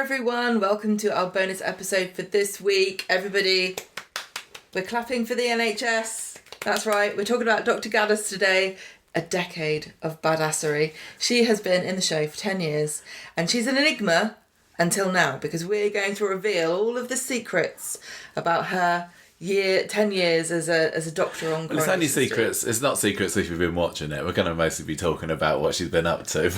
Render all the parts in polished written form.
everyone, welcome to our bonus episode for this week. Everybody, we're clapping for the NHS. That's right, we're talking about Dr Gaddas today. A decade of badassery. She has been in the show for 10 years and she's an enigma until now because we're going to reveal all of the secrets about her 10 years as a doctor on Corrie. It's only secrets. It's not secrets if you've been watching it. We're going to mostly be talking about what she's been up to.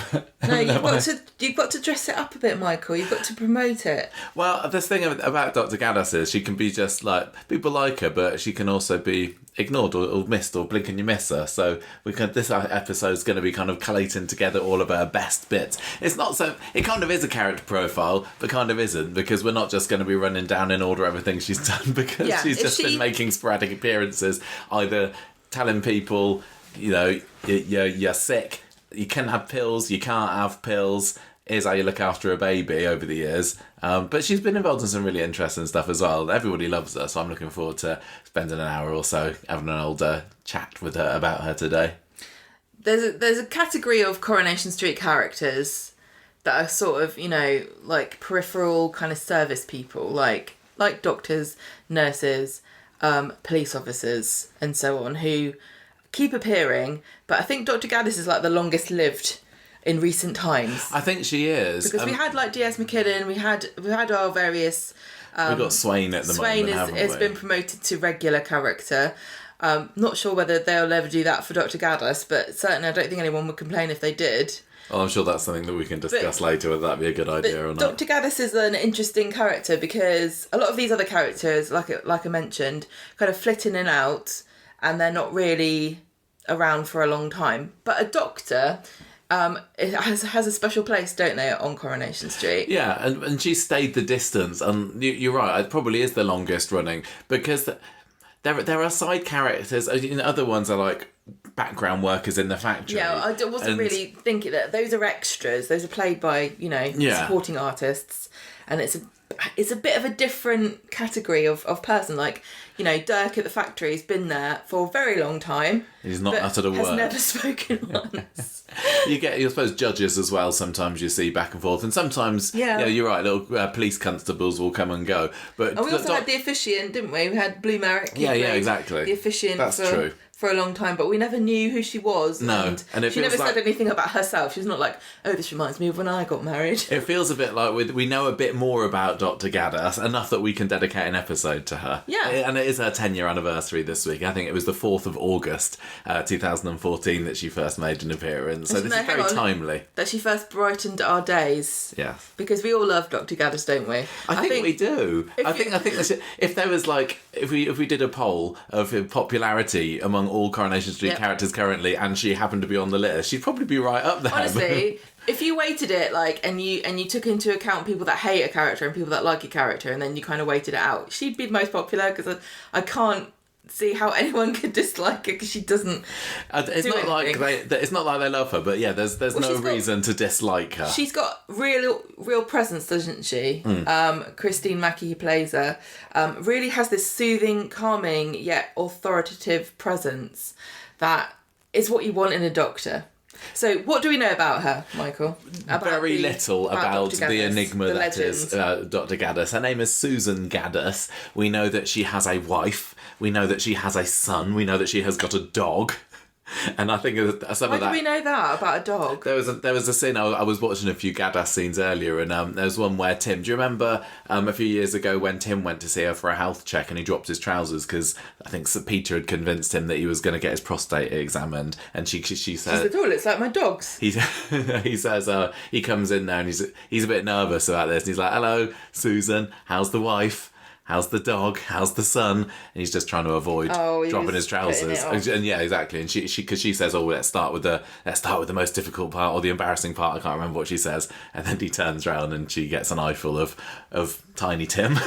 No, you've got to dress it up a bit, Michael. You've got to promote it. Well, the thing about Dr Gaddas is she can be just like, people like her, but she can also be ignored or missed or blink and you miss her. So this episode's going to be kind of collating together all of her best bits. It's not so, it kind of is a character profile, but kind of isn't, because we're not just going to be running down in order everything she's done, because she's just been making sporadic appearances, either telling people, you know, you're sick, you can have pills, you can't have pills, here's how you look after a baby over the years. But she's been involved in some really interesting stuff as well. Everybody loves her, so I'm looking forward to spending an hour or so having an old chat with her about her today. There's a category of Coronation Street characters that are sort of, you know, like peripheral kind of service people, like doctors, nurses, police officers and so on, who keep appearing, but I think Dr Gaddas is like the longest lived in recent times. I think she is. Because we had like DS McKinnon, we had our various... We've got Swain at the moment, haven't we? Swain has been promoted to regular character. Not sure whether they'll ever do that for Dr Gaddas, but certainly I don't think anyone would complain if they did. Well, I'm sure that's something that we can discuss later, whether that'd be a good idea or not. Dr Gaddas is an interesting character because a lot of these other characters, like I mentioned, kind of flit in and out, and they're not really around for a long time. But a doctor... it has a special place, don't they, on Coronation Street? Yeah, and she stayed the distance, and you're right, it probably is the longest running, because there are side characters, other ones are like background workers in the factory. Yeah, I wasn't really thinking that. Those are extras, those are played by, you know, supporting artists, and it's a bit of a different category of person. Like, you know, Dirk at the factory has been there for a very long time. He's not uttered a word. Has never spoken once. I suppose judges as well, sometimes you see back and forth, and sometimes, you're right, little police constables will come and go. But we also had the officiant, didn't we? We had Blue Merrick. Yeah, exactly. The officiant. That's true. For a long time, but we never knew who she was. No, and she never said anything about herself. She's not like, oh, this reminds me of when I got married. It feels a bit like we know a bit more about Dr Gaddas, enough that we can dedicate an episode to her. Yeah. And it is her 10-year anniversary this week. I think it was the 4th of August, 2014, that she first made an appearance. So this is very timely. That she first brightened our days. Yeah. Because we all love Dr Gaddas, don't we? I think we do. I think if there was like, if we did a poll of popularity among all Coronation Street characters currently, and she happened to be on the list, she'd probably be right up there. Honestly, if you weighted it and you took into account people that hate a character and people that like a character, and then you kind of weighted it out, she'd be the most popular, because I can't see how anyone could dislike her, because she doesn't. It's not like they love her, but yeah, there's no reason to dislike her. She's got real presence, doesn't she? Christine Mackie, who plays her, really has this soothing, calming yet authoritative presence that is what you want in a doctor. So, what do we know about her, Michael? Very little about the enigma that is Dr Gaddas. Her name is Susan Gaddas. We know that she has a wife. We know that she has a son. We know that she has got a dog. And I think some of that... Why do we know that about a dog? There was a scene, I was watching a few Gaddas scenes earlier, and there was one where Tim... Do you remember a few years ago when Tim went to see her for a health check and he dropped his trousers because I think Sir Peter had convinced him that he was going to get his prostate examined, and she said... She said, oh, it's like my dog's. He says, he comes in there and he's a bit nervous about this, and he's like, hello, Susan, how's the wife? How's the dog? How's the son? And he's just trying to avoid dropping his trousers. And yeah, exactly. And she says, "Oh, let's start with the most difficult part or the embarrassing part." I can't remember what she says. And then he turns around and she gets an eyeful of Tiny Tim.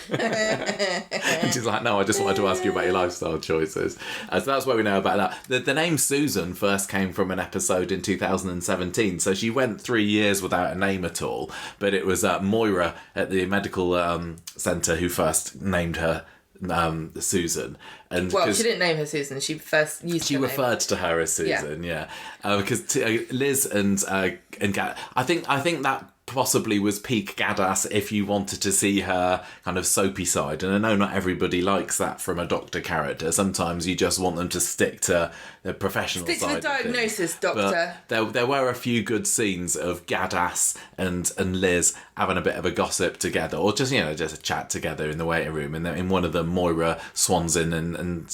And she's like, "No, I just wanted to ask you about your lifestyle choices." So that's what we know about that. The name Susan first came from an episode in 2017. So she went 3 years without a name at all. But it was Moira at the medical centre who first named her Susan. And she didn't name her Susan. She first used. She referred to her as Susan. Yeah, because Liz and I think that possibly was peak Gaddas if you wanted to see her kind of soapy side. And I know not everybody likes that from a doctor character. Sometimes you just want them to stick to the professional side. Stick to the diagnosis, doctor. But there were a few good scenes of Gaddas and Liz having a bit of a gossip together, or just just a chat together in the waiting room. And in one of them, Moira swans in and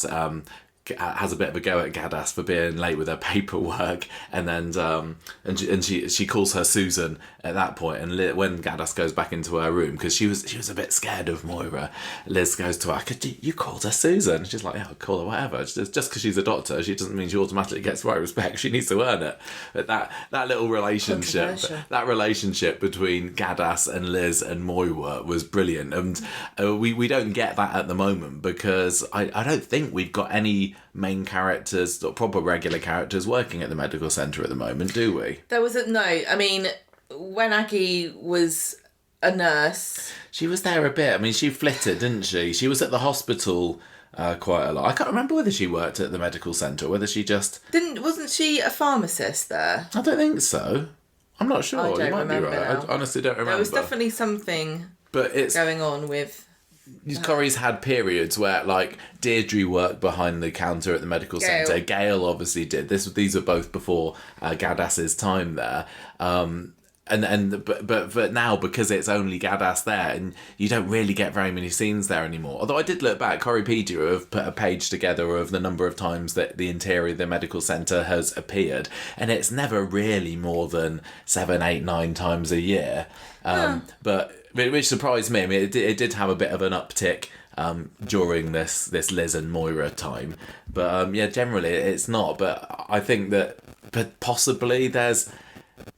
has a bit of a go at Gaddas for being late with her paperwork, and then she calls her Susan at that point. And when Gaddas goes back into her room, because she was a bit scared of Moira, Liz goes to her, you called her Susan? She's like, yeah, I'll call her whatever. Just because she's a doctor, she doesn't mean she automatically gets the right respect. She needs to earn it. But that little relationship, between Gaddas and Liz and Moira was brilliant. And we don't get that at the moment, because I don't think we've got any main characters or proper regular characters working at the medical centre at the moment, do we? There was I mean, when Mackey was a nurse, she was there a bit. I mean, she flitted, didn't she? She was at the hospital quite a lot. I can't remember whether she worked at the medical centre, whether she just wasn't she a pharmacist there? I don't think so. I'm not sure. I don't you might be right. now. I honestly don't remember. There was definitely something going on with Corrie's had periods where, like, Deirdre worked behind the counter at the medical centre. Gail obviously did. These were both before Gaddass's time there. But now, because it's only Gaddas there, and you don't really get very many scenes there anymore. Although I did look back, Corriepedia have put a page together of the number of times that the interior of the medical centre has appeared, and it's never really more than 7, 8, 9 times a year. But which surprised me. I mean, it did have a bit of an uptick during this Liz and Moira time, but generally it's not. But I think that possibly there's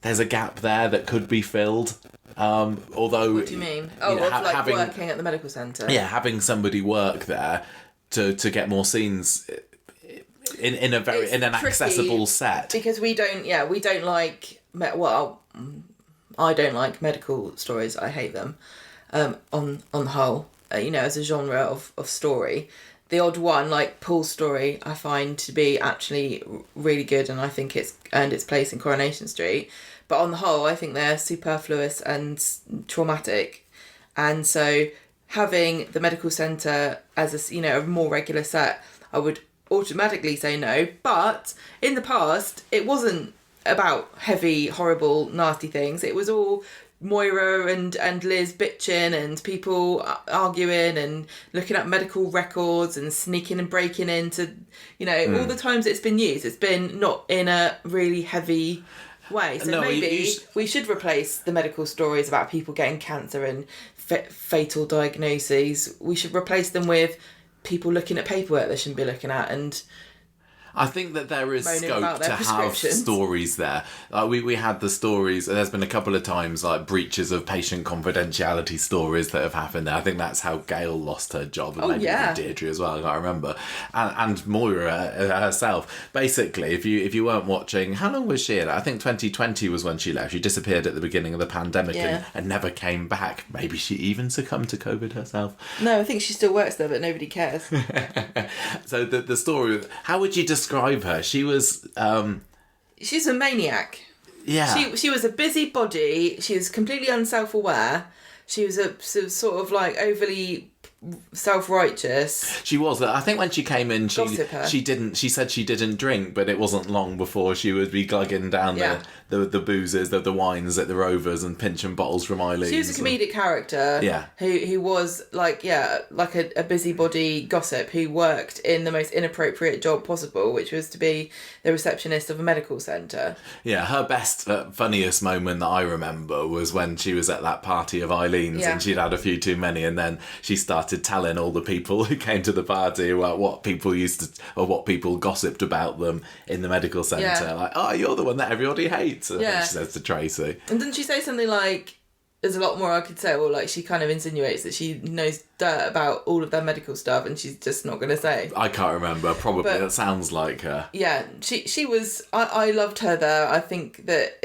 a gap there that could be filled. Although, what do you mean? Having working at the medical centre. Yeah, having somebody work there to get more scenes in an accessible set. Because we don't like I don't like medical stories. I hate them. On the whole, as a genre of story, the odd one like Paul's story, I find to be actually really good, and I think it's earned its place in Coronation Street. But on the whole, I think they're superfluous and traumatic, and so having the medical centre as a more regular set, I would automatically say no. But in the past, it wasn't about heavy, horrible, nasty things. It was all Moira and Liz bitching and people arguing and looking at medical records and sneaking and breaking into, all the times it's been used. It's been not in a really heavy way. So we should replace the medical stories about people getting cancer and fatal diagnoses. We should replace them with people looking at paperwork they shouldn't be looking at, and I think that there is scope to have stories there. We had the stories, there's been a couple of times like breaches of patient confidentiality stories that have happened there. I think that's how Gail lost her job, and maybe with Deirdre as well, I can't remember. And Moira herself. Basically, if you weren't watching, how long was she in? I think 2020 was when she left. She disappeared at the beginning of the pandemic and never came back. Maybe she even succumbed to COVID herself. No, I think she still works there, but nobody cares. So the story, how would you describe her? She was she's a maniac. Yeah. She was a busybody. She was completely unself-aware. She was a sort of like overly self-righteous. She was. I think when she came in, she said she didn't drink, but it wasn't long before she would be glugging down the boozes, the wines at the Rovers and pinching bottles from Eileen. She was a comedic character. Yeah. Who was like a busybody gossip who worked in the most inappropriate job possible, which was to be the receptionist of a medical centre. Yeah, her best, funniest moment that I remember was when she was at that party of Eileen's and she'd had a few too many, and then she started telling all the people who came to the party about what people gossiped about them in the medical centre. Yeah. Like, oh, you're the one that everybody hates. And she says to Tracy. And didn't she say something like, there's a lot more I could say, or like she kind of insinuates that she knows dirt about all of their medical stuff and she's just not going to say. I can't remember. Probably that sounds like her. Yeah, she was. I loved her there. I think that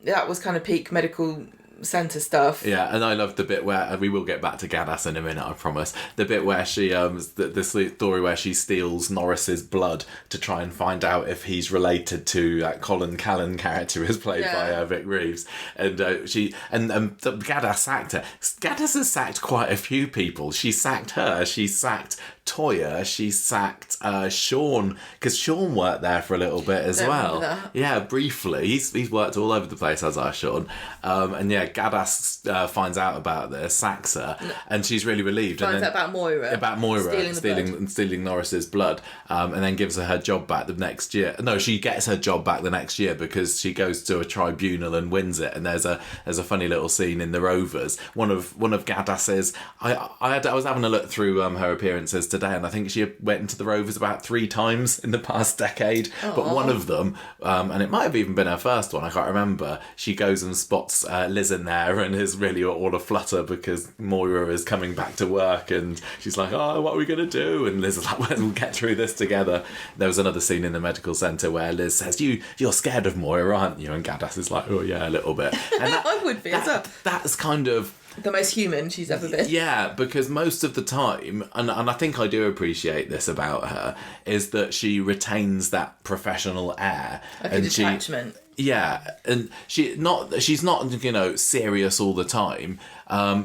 that was kind of peak medical centre stuff. Yeah, and I love the bit where, and we will get back to Gaddas in a minute, I promise. The bit where she, the story where she steals Norris's blood to try and find out if he's related to that Colin Callan character who's played by Vic Reeves. And Gaddas sacked her. Gaddas has sacked quite a few people. She sacked her, she sacked Toya, she sacked Sean, because Sean worked there for a little bit as well. Yeah, briefly. He's worked all over the place, as I Sean. And yeah, Gaddas finds out about this, sacks her, and she's really relieved. Finds out about Moira. Stealing Norris's blood, and then gives her job back the next year. No, she gets her job back the next year because she goes to a tribunal and wins it. And there's a funny little scene in The Rovers. One of Gaddas's. I was having a look through her appearances today, and I think she went into The Rovers about 3 times in the past decade. Aww. But one of them, and it might have even been her first one, I can't remember, she goes and spots Liz in there and is really all aflutter because Moira is coming back to work, and she's like, oh, what are we going to do? And Liz is like, well, we'll get through this together. There was another scene in the medical centre where Liz says, you're scared of Moira, aren't you? And Gaddas is like, oh yeah, a little bit. And I would be as well. That's kind of the most human she's ever been. Yeah, because most of the time, and I think I do appreciate this about her, is that she retains that professional air. Like a detachment. Yeah, and she's not serious all the time,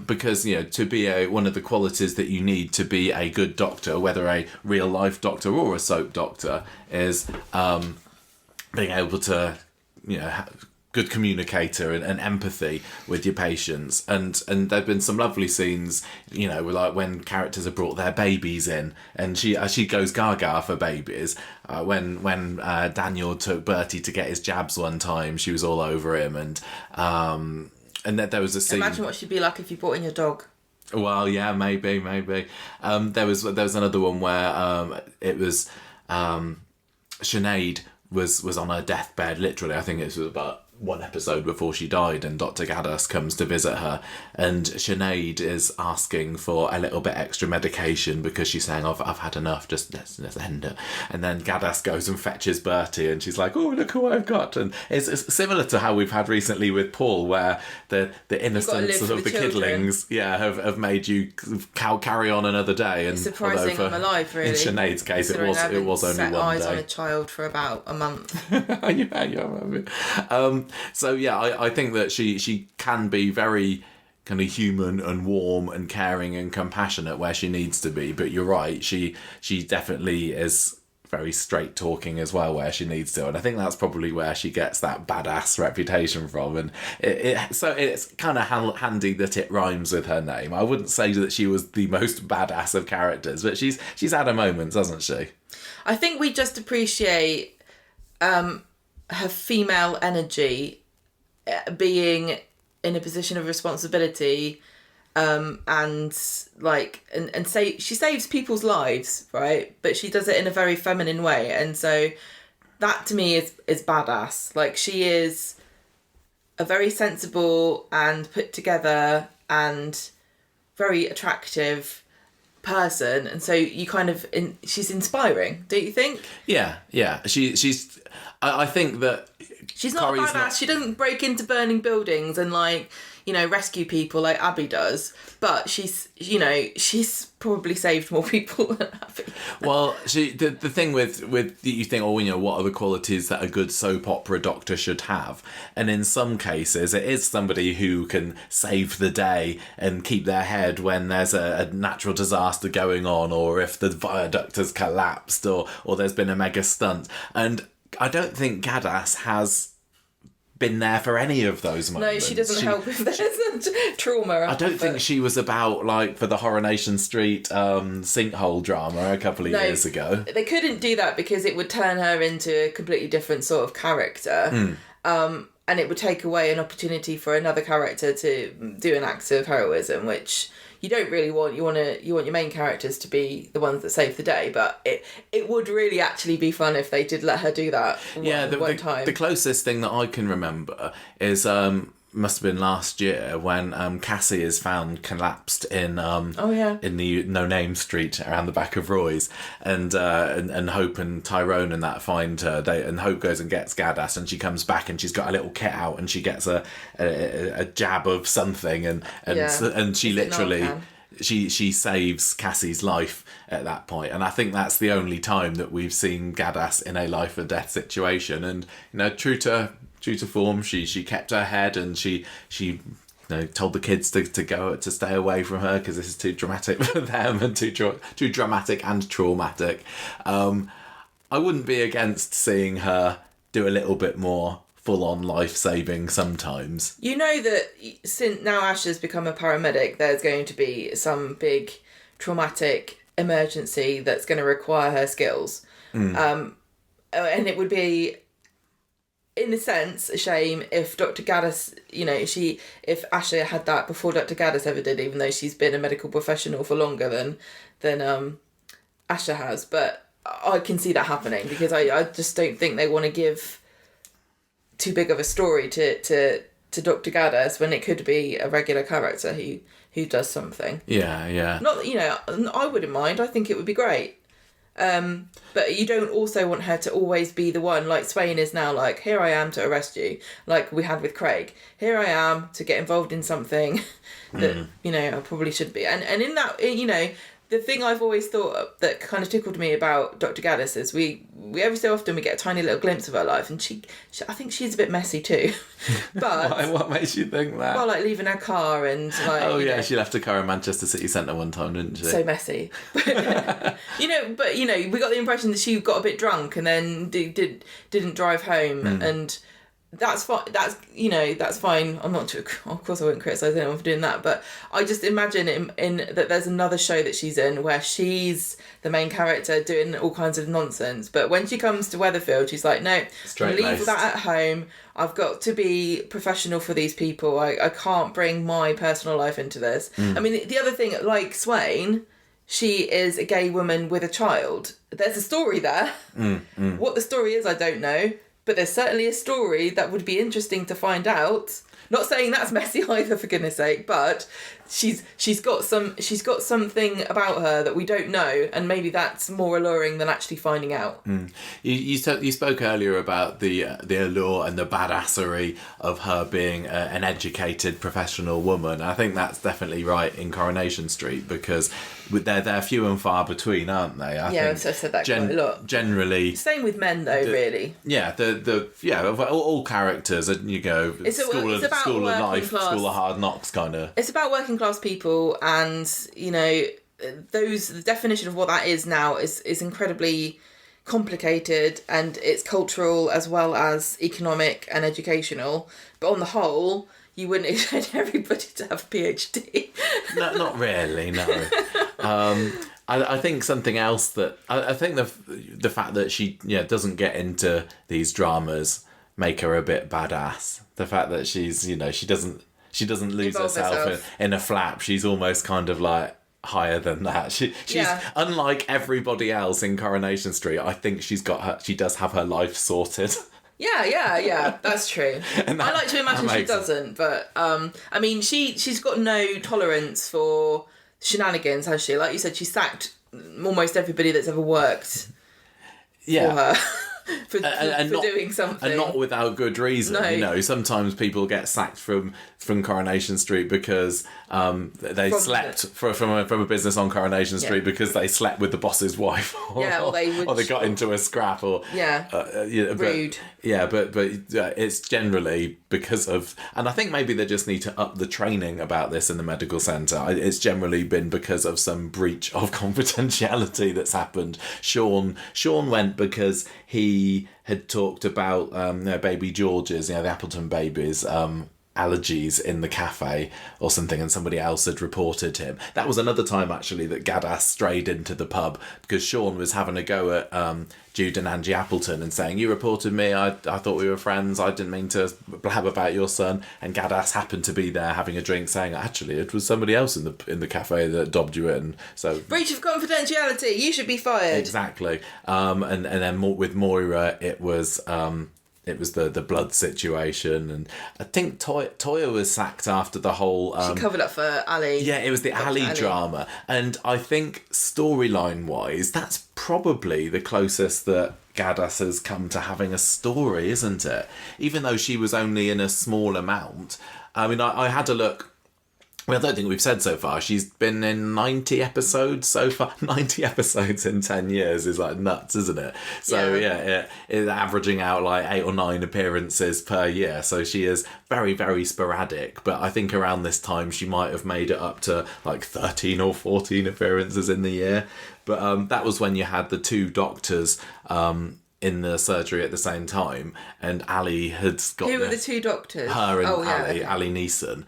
because to be one of the qualities that you need to be a good doctor, whether a real life doctor or a soap doctor, is being able to good communicator and empathy with your patients, and there've been some lovely scenes, like when characters have brought their babies in, and she goes gaga for babies. When Daniel took Bertie to get his jabs one time, she was all over him, and that there was a scene. Imagine what she'd be like if you brought in your dog. Well, yeah, maybe. There was another one where it was Sinead was on her deathbed, literally. I think it was about one episode before she died, and Dr Gaddas comes to visit her, and Sinead is asking for a little bit extra medication because she's saying, I've had enough, just let's end it. And then Gaddas goes and fetches Bertie, and she's like, oh, look who I've got. And it's similar to how we've had recently with Paul, where the innocence of the kidlings have made you carry on another day. And it's surprising I'm alive, really. In Sinead's case, it was only one day. Eyes on a child for about a month. So yeah, I think that she can be very kind of human and warm and caring and compassionate where she needs to be. But you're right, she definitely is very straight talking as well where she needs to, and I think that's probably where she gets that badass reputation from. And so it's kind of handy that it rhymes with her name. I wouldn't say that she was the most badass of characters, but she's had her moments, hasn't she? I think we just appreciate her female energy, being in a position of responsibility, and say she saves people's lives, right? But she does it in a very feminine way, and so that to me is badass. Like, she is a very sensible and put together and very attractive person, and so you kind of she's inspiring, don't you think? Yeah. She's. I think that she's not Corrie's a badass. She doesn't break into burning buildings and rescue people like Abby does. But she's probably saved more people than Abby. Well, the thing with you think, what are the qualities that a good soap opera doctor should have? And in some cases, it is somebody who can save the day and keep their head when there's a natural disaster going on, or if the viaduct has collapsed, or there's been a mega stunt. And I don't think Gaddas has been there for any of those moments. No, she doesn't help if there's trauma. I don't think she was about, for the Coronation Street sinkhole drama a couple of years ago. They couldn't do that because it would turn her into a completely different sort of character. And it would take away an opportunity for another character to do an act of heroism, which you don't really want. You want your main characters to be the ones that save the day, but it would really actually be fun if they did let her do that one time. The closest thing that I can remember is must have been last year when Cassie is found collapsed in in the No Name Street around the back of Roy's, and Hope and Tyrone and that find her. And Hope goes and gets Gaddas, and she comes back and she's got a little kit out and she gets a jab of something and she literally. She saves Cassie's life at that point, and I think that's the only time that we've seen Gaddas in a life or death situation. And true to form, she kept her head, and she told the kids to stay away from her because this is too dramatic for them and too dramatic and traumatic. I wouldn't be against seeing her do a little bit more full-on life-saving sometimes. You know that since now Asher's become a paramedic, there's going to be some big traumatic emergency that's going to require her skills. And it would be, in a sense, a shame if Dr Gaddas, if Asher had that before Dr Gaddas ever did, even though she's been a medical professional for longer than Asher has. But I can see that happening because I just don't think they want to give too big of a story to Dr Gaddas when it could be a regular character who does something. Yeah. Not I wouldn't mind. I think it would be great. But you don't also want her to always be the one, like Swain is now, like, here I am to arrest you, like we had with Craig. Here I am to get involved in something that I probably shouldn't be. And in that, the thing I've always thought that kind of tickled me about Dr Gaddas is we every so often we get a tiny little glimpse of her life, and she I think she's a bit messy too. But what makes you think that? Well, like leaving her car and like she left her car in Manchester City Centre one time, didn't she? So messy. But we got the impression that she got a bit drunk and then didn't drive home and. That's fine. That's fine. I'm not too. Of course, I wouldn't criticise anyone for doing that. But I just imagine in that there's another show that she's in where she's the main character doing all kinds of nonsense. But when she comes to Weatherfield, she's like, no, leave that at home. I've got to be professional for these people. I can't bring my personal life into this. I mean, the other thing, like Swain, she is a gay woman with a child. There's a story there. What the story is, I don't know. But there's certainly a story that would be interesting to find out. Not saying that's messy either, for goodness sake, but she's got something about her that we don't know, and maybe that's more alluring than actually finding out. You spoke earlier about the allure and the badassery of her being an educated professional woman. I think that's definitely right in Coronation Street because they're few and far between, aren't they? I've said that quite a lot. Generally, same with men though, really. Yeah, all characters, you go school of life, school of hard knocks, kind of. It's about working class people, and the definition of what that is now is incredibly complicated, and it's cultural as well as economic and educational. But on the whole, you wouldn't expect everybody to have a PhD. No, not really, no. I think something else that I think the fact that she doesn't get into these dramas make her a bit badass. The fact that she's she doesn't lose herself in a flap. She's almost kind of like higher than that. She's unlike everybody else in Coronation Street. I think she does have her life sorted. Yeah, that's true. I like to imagine she doesn't, but I mean, she's got no tolerance for shenanigans, has she? Like you said, she sacked almost everybody that's ever worked for her. for doing something. And not without good reason. No. Sometimes people get sacked from Coronation Street because they slept from a business on Coronation Street because they slept with the boss's wife. Or they got into a scrap. Or rude. But it's generally because of... And I think maybe they just need to up the training about this in the medical centre. It's generally been because of some breach of confidentiality that's happened. Sean went because he had talked about baby George's, the Appleton babies, allergies in the cafe or something, and somebody else had reported him. That was another time actually that Gaddas strayed into the pub because Sean was having a go at Jude and Angie Appleton and saying, you reported me, I thought we were friends, I didn't mean to blab about your son. And Gaddas happened to be there having a drink saying, actually it was somebody else in the cafe that dobbed you in. So breach of confidentiality, you should be fired. Exactly. And then with Moira it was it was the blood situation, and I think Toya was sacked after the whole. She covered up for Ali. Yeah, it was the Ali drama, and I think storyline wise, that's probably the closest that Gaddas has come to having a story, isn't it? Even though she was only in a small amount. I mean, I had a look. Well, I don't think we've said so far. She's been in 90 episodes so far. 90 episodes in 10 years is like nuts, isn't it? So yeah, it's averaging out like 8 or 9 appearances per year. So she is very, very sporadic. But I think around this time she might have made it up to like 13 or 14 appearances in the year. But that was when you had the 2 doctors in the surgery at the same time, and Ali had got... Who were the 2 doctors? Her and Ali Neeson.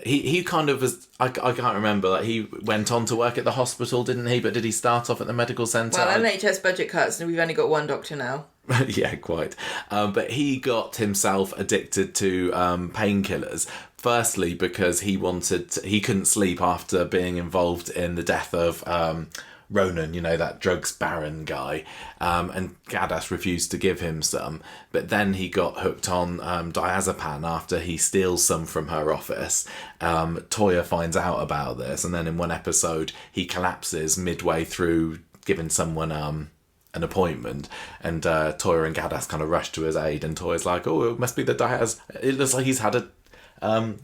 He kind of was... I can't remember. Like, he went on to work at the hospital, didn't he? But did he start off at the medical centre? Well, NHS budget cuts, and we've only got 1 doctor now. Yeah, quite. But he got himself addicted to painkillers. Firstly, because he couldn't sleep after being involved in the death of... Ronan, that drugs baron guy, and Gaddas refused to give him some, but then he got hooked on diazepam after he steals some from her office. Toya finds out about this, and then in one episode he collapses midway through giving someone an appointment, and Toya and Gaddas kind of rush to his aid, and Toya's like, oh, it must be the it looks like he's had a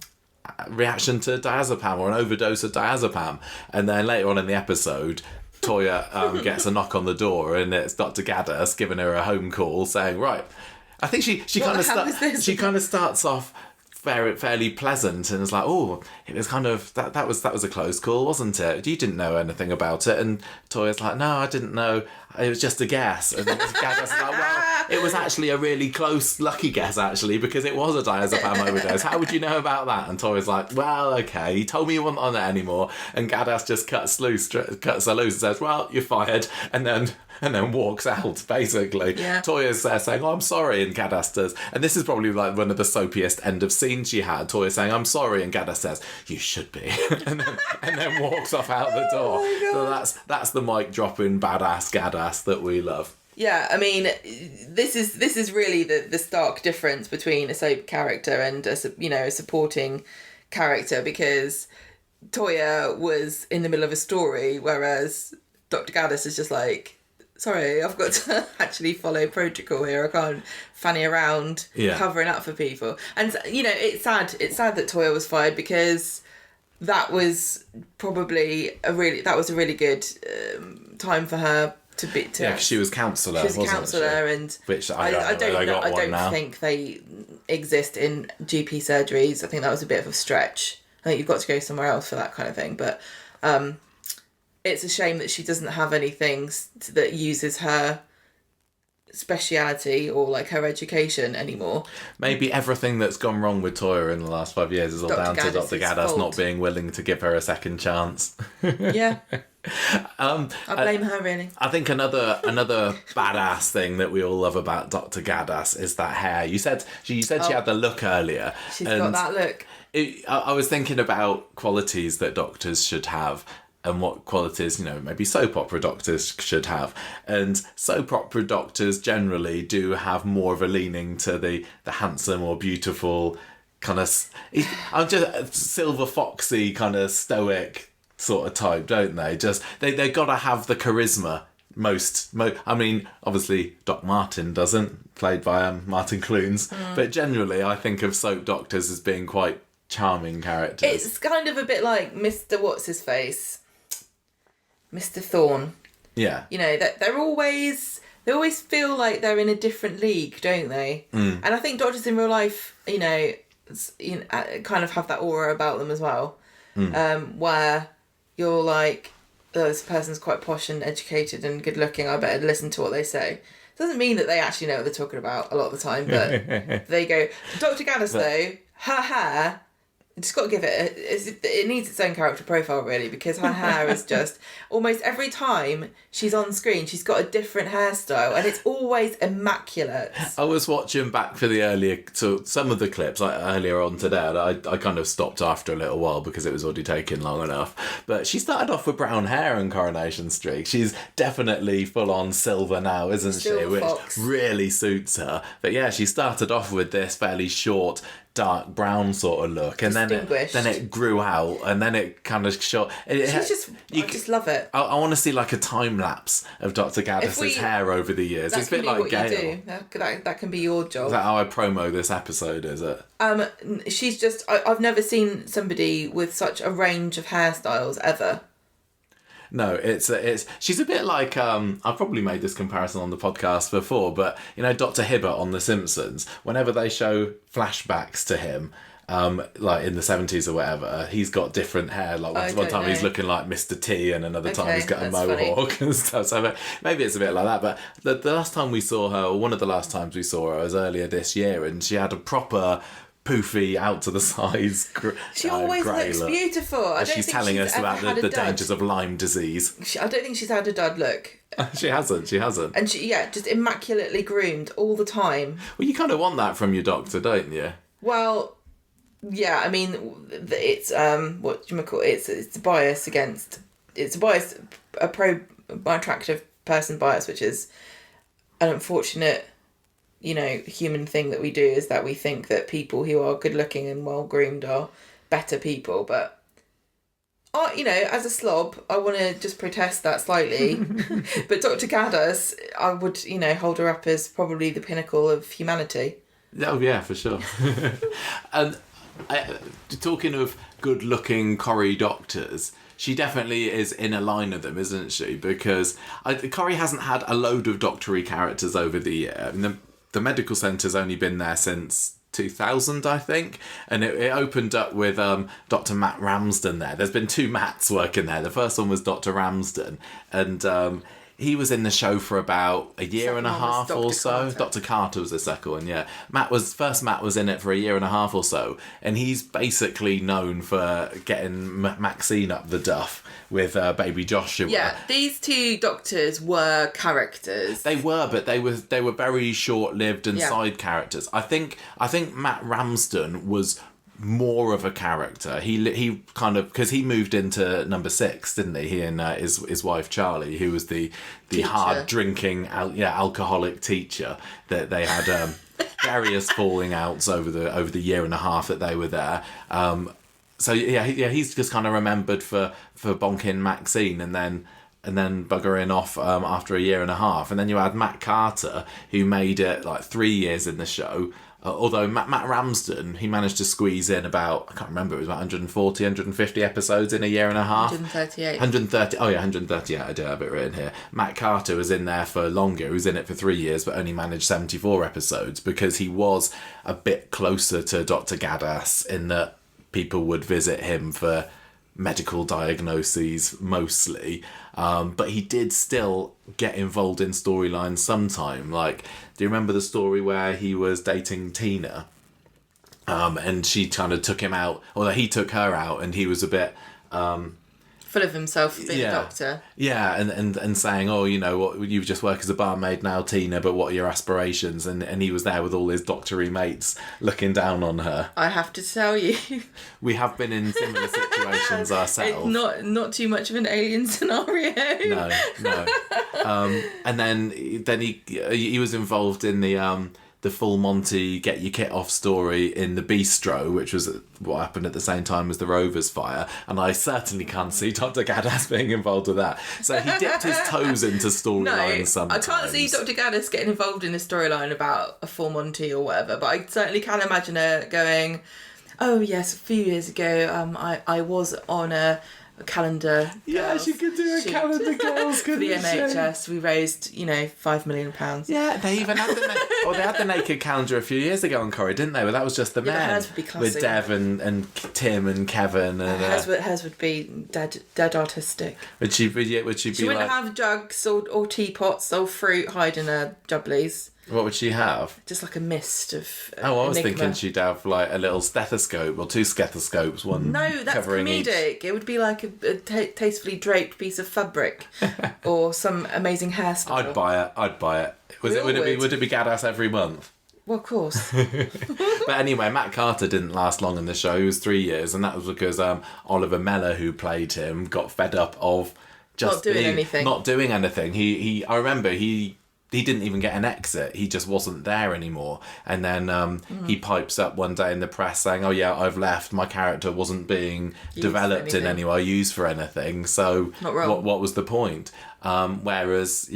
reaction to diazepam or an overdose of diazepam. And then later on in the episode, Toya gets a knock on the door, and it's Dr. Gaddas giving her a home call saying, right, I think she kind of starts off fairly pleasant, and it's like, oh, it was kind of that was a close call, wasn't it? You didn't know anything about it. And Toya's like, no, I didn't know, it was just a guess. And then Gaddas is like, well, it was actually a really close lucky guess, actually, because it was a diazepam overdose. How would you know about that? And Toya's like, well, okay, you told me you weren't on it anymore. And Gaddas just cuts her loose and says, well, you're fired, and then walks out, basically. Yeah. Toya's there saying, oh, I'm sorry, and Gaddas does. And this is probably like one of the soapiest end of scenes she had. Toya saying, I'm sorry, and Gaddas says, you should be. and then walks off out the door. Oh, so that's the mic dropping badass Gaddas that we love. Yeah, I mean, this is really the stark difference between a soap character and a supporting character, because Toya was in the middle of a story, whereas Dr. Gaddas is just like, sorry, I've got to actually follow protocol here. I can't fanny around covering up for people. And, it's sad. It's sad that Toya was fired, because that was probably a really good time for her to be. Because she was counsellor. She was a counsellor, and which I don't think they exist in GP surgeries. I think that was a bit of a stretch. I think you've got to go somewhere else for that kind of thing. But it's a shame that she doesn't have anything that uses her speciality or like her education anymore. Maybe everything that's gone wrong with Toya in the last 5 years is all down to Dr. Gaddas not being willing to give her a second chance. Yeah. I blame her, really. I think another badass thing that we all love about Dr. Gaddas is that hair. You said she had the look earlier. She's got that look. I was thinking about qualities that doctors should have, and what qualities, maybe soap opera doctors should have. And soap opera doctors generally do have more of a leaning to the handsome or beautiful kind of... I'm just silver foxy kind of stoic sort of type, don't they? Just they got to have the charisma. I mean, obviously Doc Martin doesn't, played by Martin Clunes, but generally I think of soap doctors as being quite charming characters. It's kind of a bit like Mr. What's-His-Face. Mr. Thorne. Yeah. They always feel like they're in a different league, don't they? And I think doctors in real life, kind of have that aura about them as well. Where you're like, oh, this person's quite posh and educated and good looking, I better listen to what they say. Doesn't mean that they actually know what they're talking about a lot of the time, but they go. Dr. Gaddas, though, her hair just got to give it needs its own character profile, really, because her hair is just almost every time she's on screen, she's got a different hairstyle, and it's always immaculate. I was watching back for some of the clips earlier on today, and I kind of stopped after a little while because it was already taking long enough. But she started off with brown hair and Coronation Street. She's definitely full on silver now, isn't she? Which really suits her. But yeah, she started off with this fairly short, dark brown sort of look, and then it grew out, and then it kind of shot. I just love it. I want to see like a time lapse of Dr. Gaddas's hair over the years. It's a bit like Gail. That can be your job. Is that how I promo this episode? Is it? She's just. I've never seen somebody with such a range of hairstyles ever. No, it's she's a bit like I've probably made this comparison on the podcast before, but you know Dr. Hibbert on The Simpsons, whenever they show flashbacks to him, like in the 70s or whatever, he's got different hair. Like one time he's looking like Mr. T, and another time he's got a mohawk and stuff. So maybe it's a bit like that. But the last time we saw her, or one of the last times we saw her, was earlier this year, and she had a proper poofy out to the sides. She always looks beautiful. And she's telling us about the dangers of Lyme disease. I don't think she's had a dud look. She hasn't. And she just immaculately groomed all the time. Well, you kind of want that from your doctor, don't you? Well, yeah. I mean, it's what do you call it? It's a bias against. It's a bias, a pro attractive person bias, which is an unfortunate, human thing that we do, is that we think that people who are good looking and well groomed are better people. But, as a slob, I want to just protest that slightly. But Dr. Gaddas, I would, hold her up as probably the pinnacle of humanity. Oh, yeah, for sure. And talking of good looking Corrie doctors, she definitely is in a line of them, isn't she? Because Corrie hasn't had a load of doctory characters over the year. I mean, the medical centre's only been there since 2000, I think, and it opened up with Dr. Matt Ramsden there. There's been 2 Matts working there. The first one was Dr. Ramsden, and he was in the show for about a year and a half or so. Dr. Carter was the second one, yeah. Matt was in it for a year and a half or so, and he's basically known for getting Maxine up the duff with baby Joshua. Yeah, these 2 doctors were characters. They were, but they were very short-lived and side characters. I think Matt Ramsden was more of a character. He kind of, because he moved into number 6, didn't he? He and his wife Charlie, who was the hard drinking alcoholic teacher that they had various falling outs over the year and a half that they were there. So he's just kind of remembered for bonking Maxine and then buggering off after a year and a half. And then you had Matt Carter, who made it like 3 years in the show. Although Matt Ramsden, he managed to squeeze in about, I can't remember, it was about 140, 150 episodes in a year and a half. 138. 138, I do have it written here. Matt Carter was in there for longer. He was in it for 3 years, but only managed 74 episodes because he was a bit closer to Dr. Gaddas in that people would visit him for medical diagnoses mostly, but he did still get involved in storylines sometime. Like, do you remember the story where he was dating Tina, and she kind of took him out, or he took her out, and he was a bit full of himself being a doctor. Yeah, and saying, oh, what, you just work as a barmaid now, Tina, but what are your aspirations? And he was there with all his doctory mates looking down on her. I have to tell you, we have been in similar situations ourselves. It's not too much of an alien scenario. No. And then he was involved in the full Monty get your kit off story in the Bistro, which was what happened at the same time as the Rovers fire, and I certainly can't see Dr. Gaddas being involved with that. So he dipped his toes into storylines sometimes. I can't see Dr. Gaddas getting involved in a storyline about a full Monty or whatever, but I certainly can imagine her going, oh yes, a few years ago I was on a calendar. Yeah, she could do a calendar girls, couldn't she? For the NHS, we raised, £5 million. Yeah, they even had the naked calendar a few years ago on Corrie, didn't they? Well, that was just the men. Hers would be classy. With Dev and Tim and Kevin. And hers would be dead artistic. She wouldn't have jugs or teapots or fruit hiding her jubblies. What would she have? Just like a mist of Oh, I was enigma. thinking she'd have like a little stethoscope or 2 stethoscopes, one No, that's covering comedic. each. It would be like a tastefully draped piece of fabric or some amazing hairstyle. I'd buy it. Would it be Gaddas every month? Well, of course. But anyway, Matt Carter didn't last long in the show. He was 3 years, and that was because Oliver Meller, who played him, got fed up of just not doing anything. I remember he didn't even get an exit. He just wasn't there anymore. And then he pipes up one day in the press saying, "Oh yeah, I've left. My character wasn't being developed in any way, used for anything. So what was the point?" Whereas,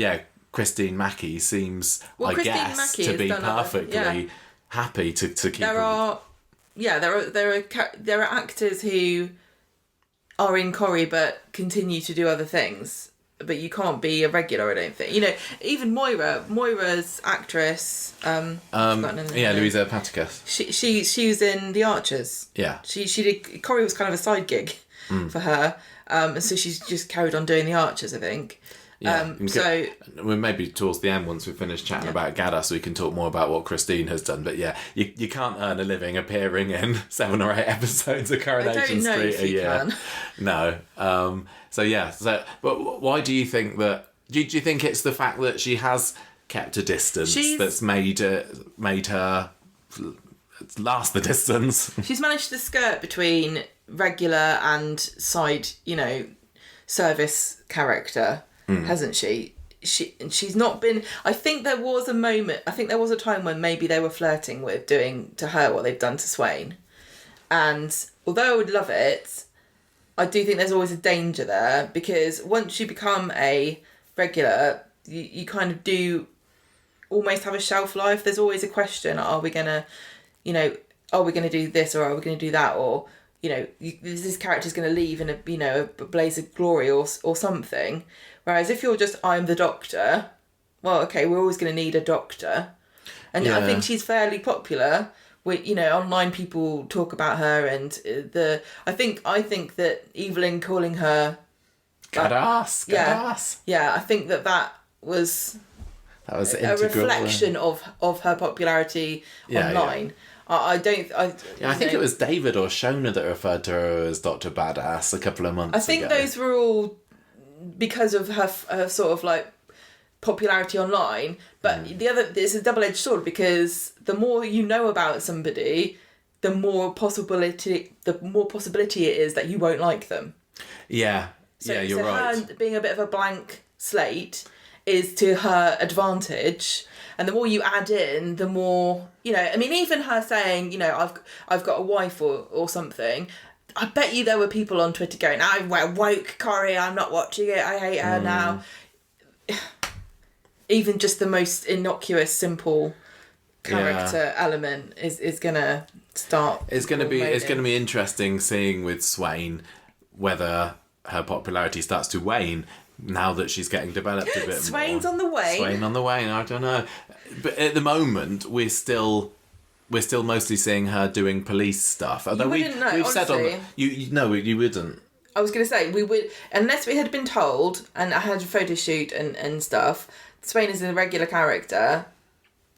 Christine Mackie seems, to be perfectly happy to keep. There are actors who are in Corrie but continue to do other things. But you can't be a regular, I don't think. You know, even Moira's actress. Louisa Paticus. She was in The Archers. Yeah. She did. Corrie was kind of a side gig for her, and so she's just carried on doing The Archers, I think. Yeah. So we maybe towards the end, once we finish chatting about Gaddas, we can talk more about what Christine has done. But you can't earn a living appearing in 7 or 8 episodes of Coronation Street a year. No. But why do you think that? Do you think it's the fact that she has kept a distance that's made her last the distance? She's managed to skirt between regular and side, service character. Hasn't she? She's not been. I think there was a moment. I think there was a time when maybe they were flirting with doing to her what they've done to Swain, and although I would love it, I do think there's always a danger there, because once you become a regular, you kind of do almost have a shelf life. There's always a question: are we gonna do this, or are we gonna do that, or this character's going to leave in a blaze of glory or something. Whereas if you're just, I'm the Doctor, well, okay, we're always going to need a Doctor. And I think she's fairly popular. Online people talk about her, and I think that Evelyn calling her Gaddas. I think that was a reflection of her popularity online. Yeah. I think it was David or Shona that referred to her as Dr. Badass a couple of months ago. I think those were all because of her sort of like popularity online. But it's a double-edged sword, because the more you know about somebody, the more possibility it is that you won't like them. Yeah. You're right. Her being a bit of a blank slate is to her advantage. And the more you add in, the more, even her saying, I've got a wife or something, I bet you there were people on Twitter going, I woke Corrie, I'm not watching it, I hate her now. Even just the most innocuous, simple character element is going to start. It's going to be interesting seeing with Swain whether her popularity starts to wane now that she's getting developed a bit more. Swain's on the wane, I don't know. But at the moment, we're still mostly seeing her doing police stuff. Although we've said you wouldn't. I was going to say, we would, unless we had been told, and I had a photo shoot and stuff, Swain is a regular character,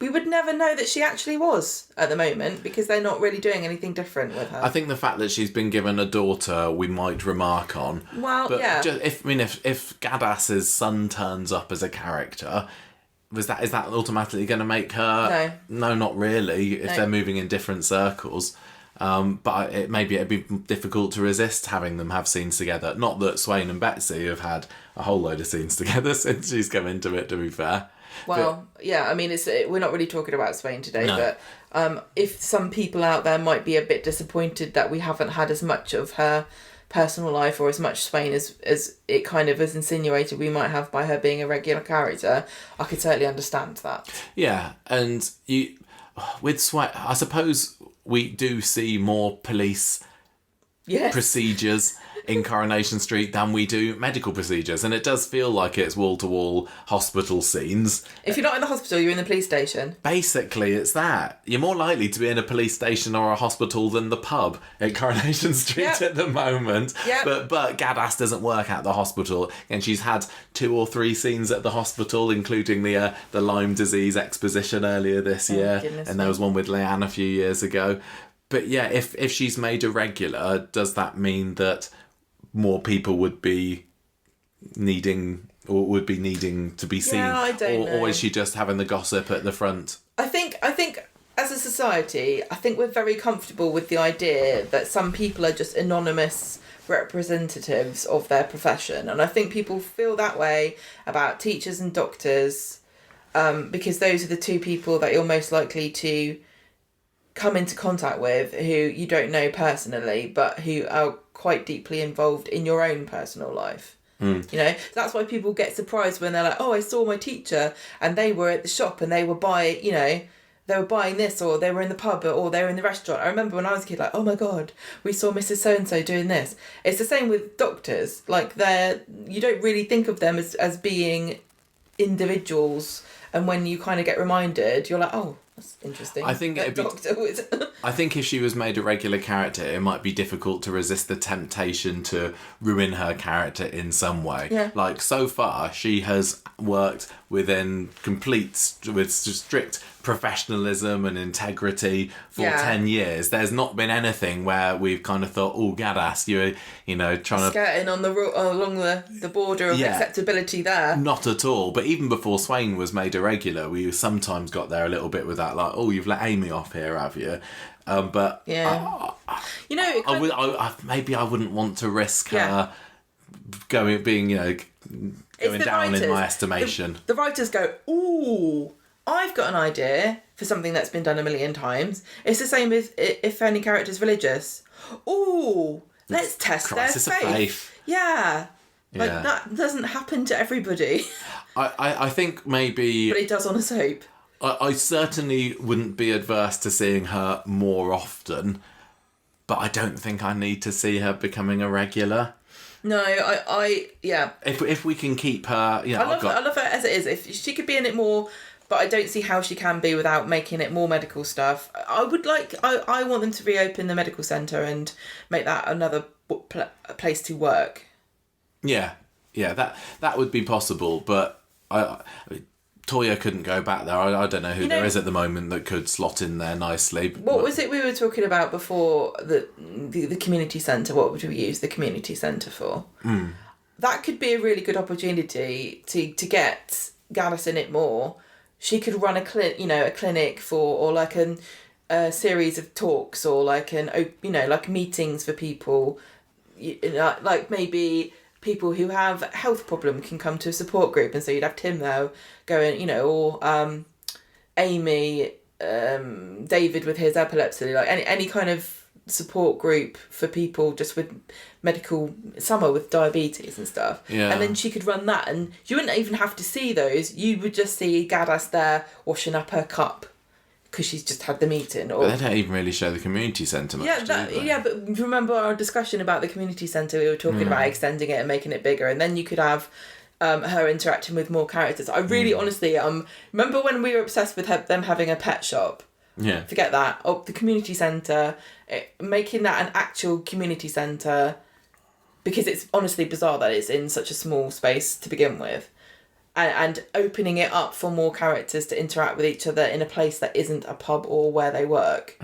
we would never know that she actually was at the moment, because they're not really doing anything different with her. I think the fact that she's been given a daughter, we might remark on. Well, but if Gaddass's son turns up as a character, is that automatically going to make her? No, not really. If they're moving in different circles, but it'd be difficult to resist having them have scenes together. Not that Swain and Betsy have had a whole load of scenes together since she's come into it, to be fair. Well, we're not really talking about Swain today, but if some people out there might be a bit disappointed that we haven't had as much of her personal life or as much Swain as it kind of is insinuated we might have by her being a regular character, I could certainly understand that. Yeah, and with Swain, I suppose we do see more police procedures in Coronation Street than we do medical procedures. And it does feel like it's wall-to-wall hospital scenes. If you're not in the hospital, you're in the police station. Basically, it's that. You're more likely to be in a police station or a hospital than the pub at Coronation Street at the moment. Yep. But Gaddas doesn't work at the hospital. And she's had 2 or 3 scenes at the hospital, including the Lyme disease exposition earlier this year. And there was one with Leanne a few years ago. But yeah, if she's made a regular, does that mean that more people would be needing to be seen? Yeah, I don't know. Or is she just having the gossip at the front? I think as a society, I think we're very comfortable with the idea that some people are just anonymous representatives of their profession. And I think people feel that way about teachers and doctors, because those are the 2 people that you're most likely to come into contact with who you don't know personally, but who are quite deeply involved in your own personal life. You know, that's why people get surprised when they're like, oh, I saw my teacher and they were at the shop and they were buying this, or they were in the pub, or they were in the restaurant. I remember when I was a kid, like, oh my God, we saw Mrs. So-and-so doing this. It's the same with doctors. Like, you don't really think of them as being individuals. And when you kind of get reminded, you're like, oh, that's interesting. I think I think if she was made a regular character, it might be difficult to resist the temptation to ruin her character in some way. Yeah. Like, so far, she has worked with strict professionalism and integrity for 10 years. There's not been anything where we've kind of thought, oh, Gaddas, you're trying to skirting on along the border of acceptability there. Not at all. But even before Swain was made a regular, we sometimes got there a little bit with that, like, oh, you've let Amy off here, have you? But maybe I wouldn't want to risk her going down in my estimation. The writers go, ooh, I've got an idea for something that's been done a million times. It's the same as if any character's religious. Ooh, let's test their faith. Yeah. Like, that doesn't happen to everybody. I think maybe... But it does on a soap. I certainly wouldn't be adverse to seeing her more often, but I don't think I need to see her becoming a regular. No, If we can keep her... I love her as it is. If she could be in it more... But I don't see how she can be without making it more medical stuff. I want them to reopen the medical centre and make that another place to work. Yeah, that would be possible, but Toya couldn't go back there. I don't know who there is at the moment that could slot in there nicely. What was it we were talking about before, the community centre? What would we use the community centre for? That could be a really good opportunity to get Gaddas in it more. She could run a clinic for, or like a series of talks, or like like meetings for people, like maybe people who have a health problem can come to a support group, and so you'd have Tim there going, or Amy, David with his epilepsy, like any kind of support group for people just with Summer with diabetes and stuff. Yeah. And then she could run that, and you wouldn't even have to see those. You would just see Gaddas there washing up her cup because she's just had the meeting. But they don't even really show the community centre much, but remember our discussion about the community centre? We were talking about extending it and making it bigger, and then you could have her interacting with more characters. I really honestly remember when we were obsessed with them having a pet shop. Yeah. Forget that. The community centre, making that an actual community centre, because it's honestly bizarre that it's in such a small space to begin with, and opening it up for more characters to interact with each other in a place that isn't a pub or where they work.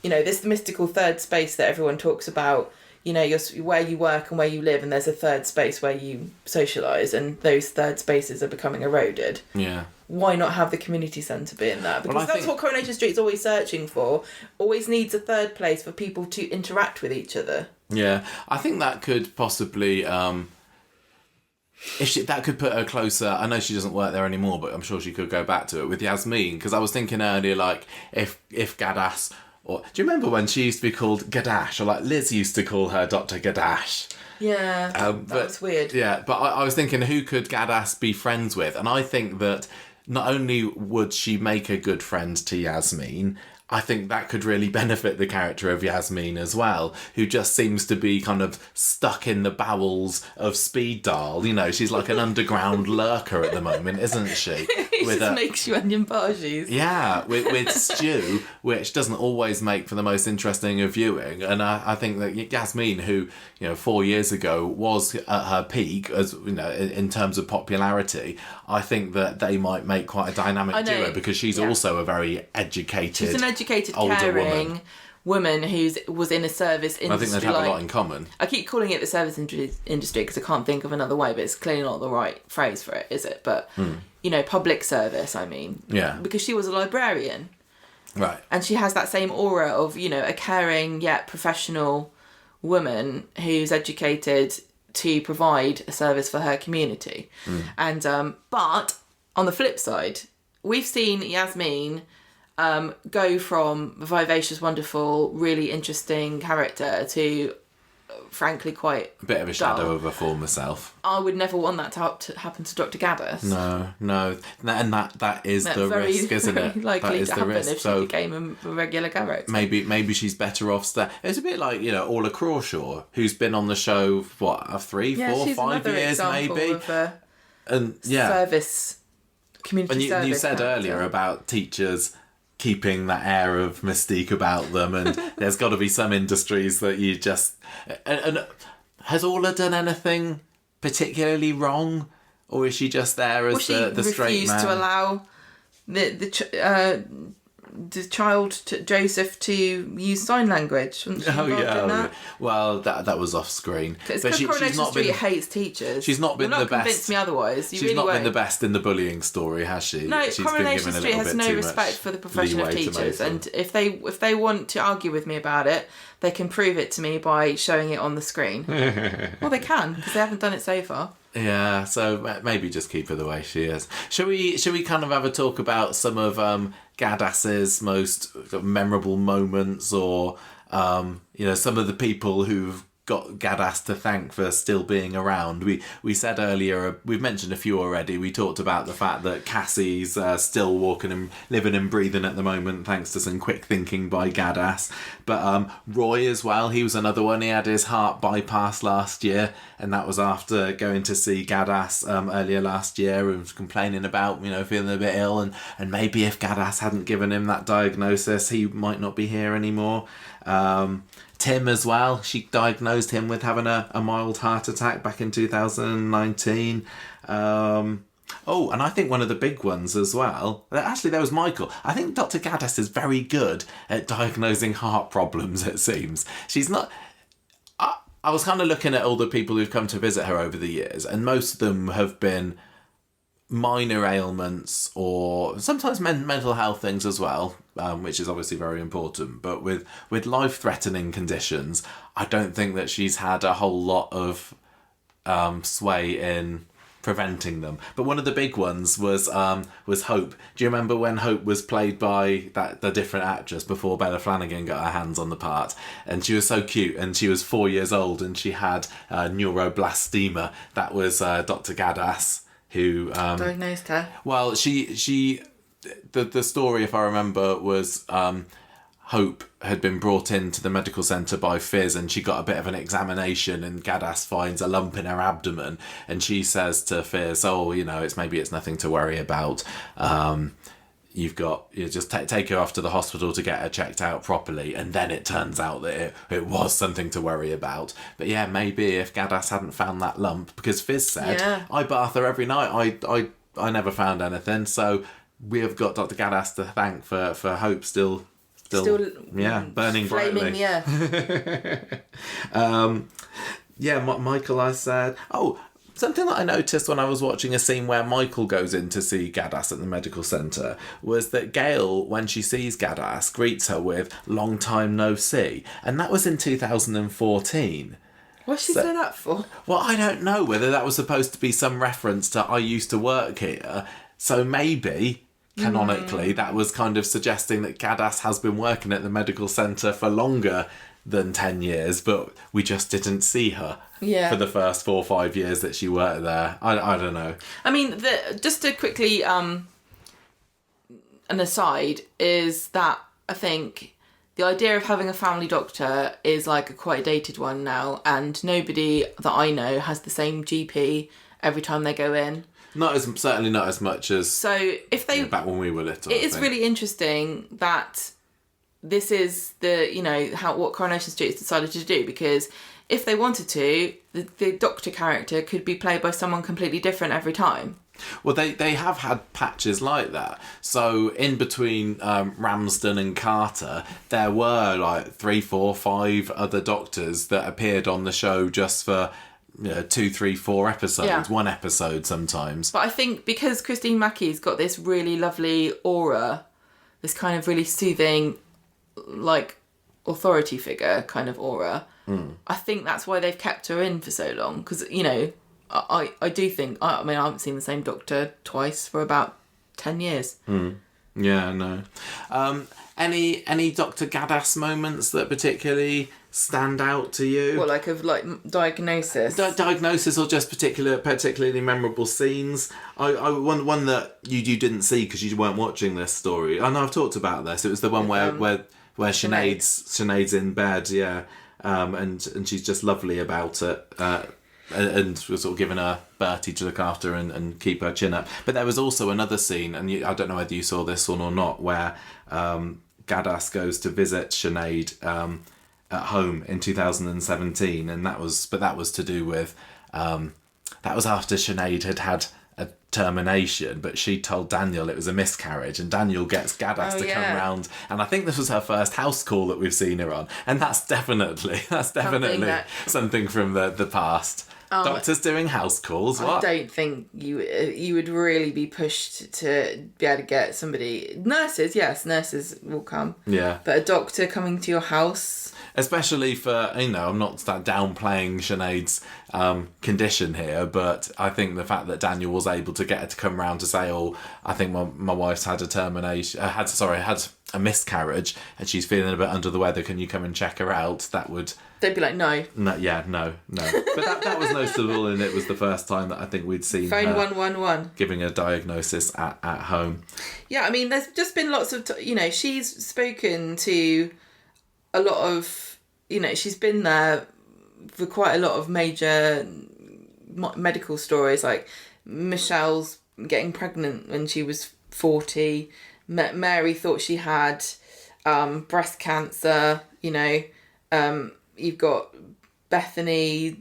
This mystical third space that everyone talks about, where you work and where you live, and there's a third space where you socialise, and those third spaces are becoming eroded. Yeah. Why not have the community centre be in that? Because that's what Coronation Street's always searching for. Always needs a third place for people to interact with each other. Yeah, I think that could possibly... that could put her closer. I know she doesn't work there anymore, but I'm sure she could go back to it with Yasmin. Because I was thinking earlier, like, if Gaddas... Or, do you remember when she used to be called Gaddash? Or like Liz used to call her Dr Gaddas? Yeah, that's weird. Yeah, but I was thinking, who could Gaddas be friends with? And I think that not only would she make a good friend to Yasmin, I think that could really benefit the character of Yasmin as well, who just seems to be kind of stuck in the bowels of Speed Dial. You know, she's like an underground lurker at the moment, isn't she? It just makes you onion bhaji's. Yeah, with stew, which doesn't always make for the most interesting of viewing. And I think that Yasmin, who, 4 years ago was at her peak, as in terms of popularity, I think that they might make quite a dynamic duo, because she's also a very educated, she's an educated, older caring woman who was in a service industry. I think they'd have a lot in common. I keep calling it the service industry because I can't think of another way, but it's clearly not the right phrase for it, is it? But, public service, I mean. Yeah. Because she was a librarian. Right. And she has that same aura of, a caring yet professional woman who's educated to provide a service for her community. And but on the flip side, we've seen Yasmin go from a vivacious, wonderful, really interesting character to, frankly, quite a bit of a shadow of her former self. I would never want that to happen to Dr Gaddas. No, and that is the risk, isn't it? Likely that is to the happen risk. if she became a regular character. Maybe she's better off. It's a bit like Orla Crawshaw, who's been on the show 3, 4, 5 years maybe, of a and service community. And you said earlier about teachers keeping that air of mystique about them, and there's got to be some industries that you just... And has Orla done anything particularly wrong, or is she just there as the straight man? She refused to allow the child, Joseph, to use sign language. Well, that was off screen. It's because Coronation Street hates teachers. She's not been the best. Convince me otherwise. She's not been the best in the bullying story, has she? No, she's Coronation Street has no respect for the profession of teachers, and if they want to argue with me about it, they can prove it to me by showing it on the screen. Well, they can, because they haven't done it so far. Yeah, so maybe just keep her the way she is. Shall we kind of have a talk about some of Gaddass's most memorable moments, or some of the people who've got Gaddas to thank for still being around? We said earlier, we've mentioned a few already. We talked about the fact that Cassie's still walking and living and breathing at the moment, thanks to some quick thinking by Gaddas. But Roy as well, he was another one. He had his heart bypassed last year, and that was after going to see Gaddas earlier last year and was complaining about feeling a bit ill, and maybe if Gaddas hadn't given him that diagnosis, he might not be here anymore. Tim as well, she diagnosed him with having a mild heart attack back in 2019. And I think one of the big ones as well, actually there was Michael. I think Dr Gaddas is very good at diagnosing heart problems, it seems. She's not... I was kind of looking at all the people who've come to visit her over the years, and most of them have been minor ailments or sometimes mental health things as well, which is obviously very important. But with life-threatening conditions, I don't think that she's had a whole lot of sway in preventing them. But one of the big ones was Hope. Do you remember when Hope was played by the different actress before Bella Flanagan got her hands on the part? And she was so cute, and she was 4 years old, and she had neuroblastema. That was Dr Gaddas, who diagnosed her. Well, the story, if I remember, was Hope had been brought into the medical centre by Fizz, and she got a bit of an examination, and Gaddas finds a lump in her abdomen, and she says to Fizz, it's nothing to worry about. You just take her off to the hospital to get her checked out properly, and then it turns out that it was something to worry about. But yeah, maybe if Gaddas hadn't found that lump, because Fizz said, I bath her every night, I never found anything, so we have got Dr Gaddas to thank for Hope still burning flaming brightly. Michael, I said, something that I noticed when I was watching a scene where Michael goes in to see Gaddas at the medical centre was that Gail, when she sees Gaddas, greets her with "long time no see," and that was in 2014. What's she say that for? Well, I don't know whether that was supposed to be some reference to "I used to work here," so maybe canonically that was kind of suggesting that Gaddas has been working at the medical centre for longer than 10 years, but we just didn't see her for the first 4 or 5 years that she worked there. I don't know. I mean, just to quickly, an aside, is that I think the idea of having a family doctor is like a quite dated one now, and nobody that I know has the same GP every time they go in. Certainly not as much as. So if they back when we were little, it is really interesting that this is what Coronation Street has decided to do, because if they wanted to, the doctor character could be played by someone completely different every time. Well, they have had patches like that. So in between Ramsden and Carter, there were like 3, 4, 5 other doctors that appeared on the show just for 2, 3, 4 episodes, 1 episode sometimes. But I think because Christine Mackie's got this really lovely aura, this kind of really soothing, like, authority figure kind of aura, I think that's why they've kept her in for so long. Because, I do think, I haven't seen the same doctor twice for about 10 years. Yeah, no. Any Dr Gaddas moments that particularly stand out to you? What, diagnosis? Diagnosis, or just particularly memorable scenes? One that you didn't see because you weren't watching this story. I know I've talked about this. It was the one where Sinead's in bed, yeah, and she's just lovely about it. And we're sort of giving her Bertie to look after and keep her chin up. But there was also another scene, and I don't know whether you saw this one or not, where Gaddas goes to visit Sinead at home in 2017, and that was to do with that was after Sinead had a termination, but she told Daniel it was a miscarriage, and Daniel gets Gaddas to come round, and I think this was her first house call that we've seen her on, and that's definitely something from the past. Doctors doing house calls. What? I don't think you would really be pushed to be able to get somebody. Nurses will come. Yeah. But a doctor coming to your house. Especially for, I'm not downplaying Sinead's condition here, but I think the fact that Daniel was able to get her to come round to say, I think my wife's had a termination, had a miscarriage, and she's feeling a bit under the weather, can you come and check her out? That would... They'd be like, no. No. But that was noticeable, and it was the first time that I think we'd seen Phone her 111. giving a diagnosis at home. Yeah, there's just been lots of... she's spoken to a lot of... she's been there for quite a lot of major medical stories, like Michelle's getting pregnant when she was 40. Mary thought she had breast cancer, You've got Bethany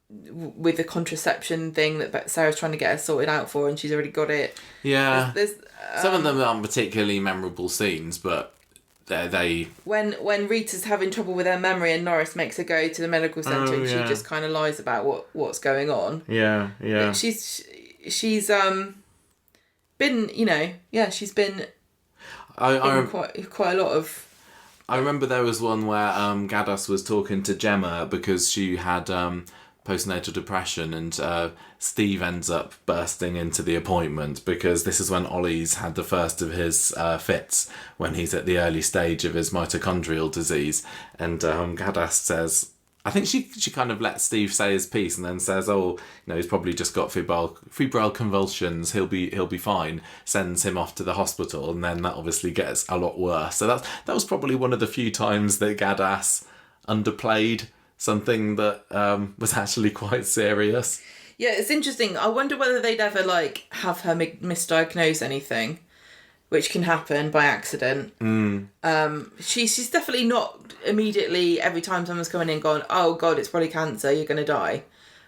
with the contraception thing that Sarah's trying to get her sorted out for, and she's already got it. Yeah. There's some of them aren't particularly memorable scenes, but they... When Rita's having trouble with her memory and Norris makes her go to the medical centre and she just kind of lies about what's going on. Yeah. She's been, she's been quite a lot of... I remember there was one where Gaddas was talking to Gemma because she had postnatal depression, and Steve ends up bursting into the appointment because this is when Ollie's had the first of his fits, when he's at the early stage of his mitochondrial disease, and Gaddas says... I think she kind of lets Steve say his piece and then says, he's probably just got febrile convulsions, he'll be fine, sends him off to the hospital, and then that obviously gets a lot worse. So that was probably one of the few times that Gaddas underplayed something that was actually quite serious. Yeah, it's interesting. I wonder whether they'd ever have her misdiagnose anything, which can happen by accident. She's definitely not immediately, every time someone's coming in, gone, oh God, it's probably cancer, you're going to die.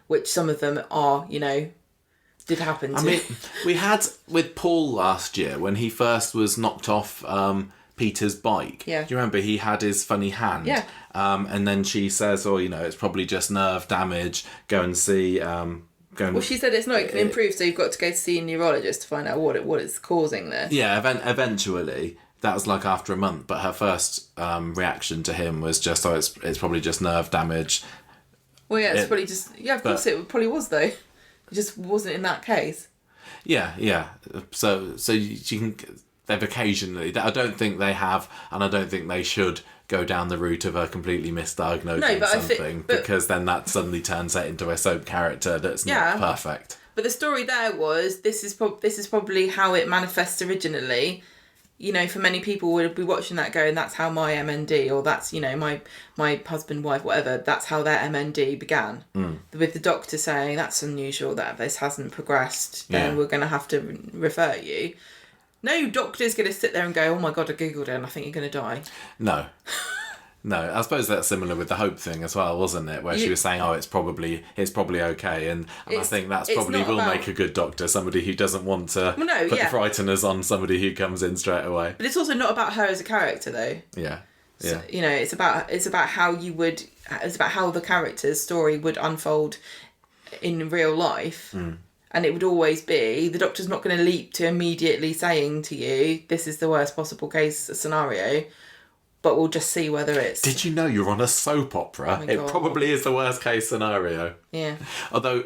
Which some of them are, did happen to. We had with Paul last year, when he first was knocked off Peter's bike. Yeah. Do you remember he had his funny hand? Yeah. And then she says, it's probably just nerve damage, go and see... Well, she said it's not, it can improve, so you've got to go to see a neurologist to find out what is causing this. Yeah, eventually. That was after a month, but her first reaction to him was just, it's probably just nerve damage. Well, yeah, it's probably just... Yeah, of course it probably was, though. It just wasn't in that case. Yeah. So you can... They've occasionally... I don't think they have, and I don't think they should go down the route of her completely misdiagnosing something, because then that suddenly turns it into a soap character that's not perfect. But the story there was, this is probably how it manifests originally. for many people would be watching that going, that's how my MND, or that's, my husband, wife, whatever, that's how their MND began. With the doctor saying, that's unusual that this hasn't progressed, then we're going to have to refer you. No doctor's going to sit there and go, oh my God, I Googled it and I think you're going to die. No. No, I suppose that's similar with the hope thing as well, wasn't it? Where she was saying, it's probably okay. And I think that's probably will make a good doctor, somebody who doesn't want to put the frighteners on somebody who comes in straight away. But it's also not about her as a character, though. Yeah. So, it's about how how the character's story would unfold in real life. And it would always be, the doctor's not going to leap to immediately saying to you, this is the worst possible case scenario, but we'll just see whether it's... Did you know you're on a soap opera? It probably is the worst case scenario. Yeah. Although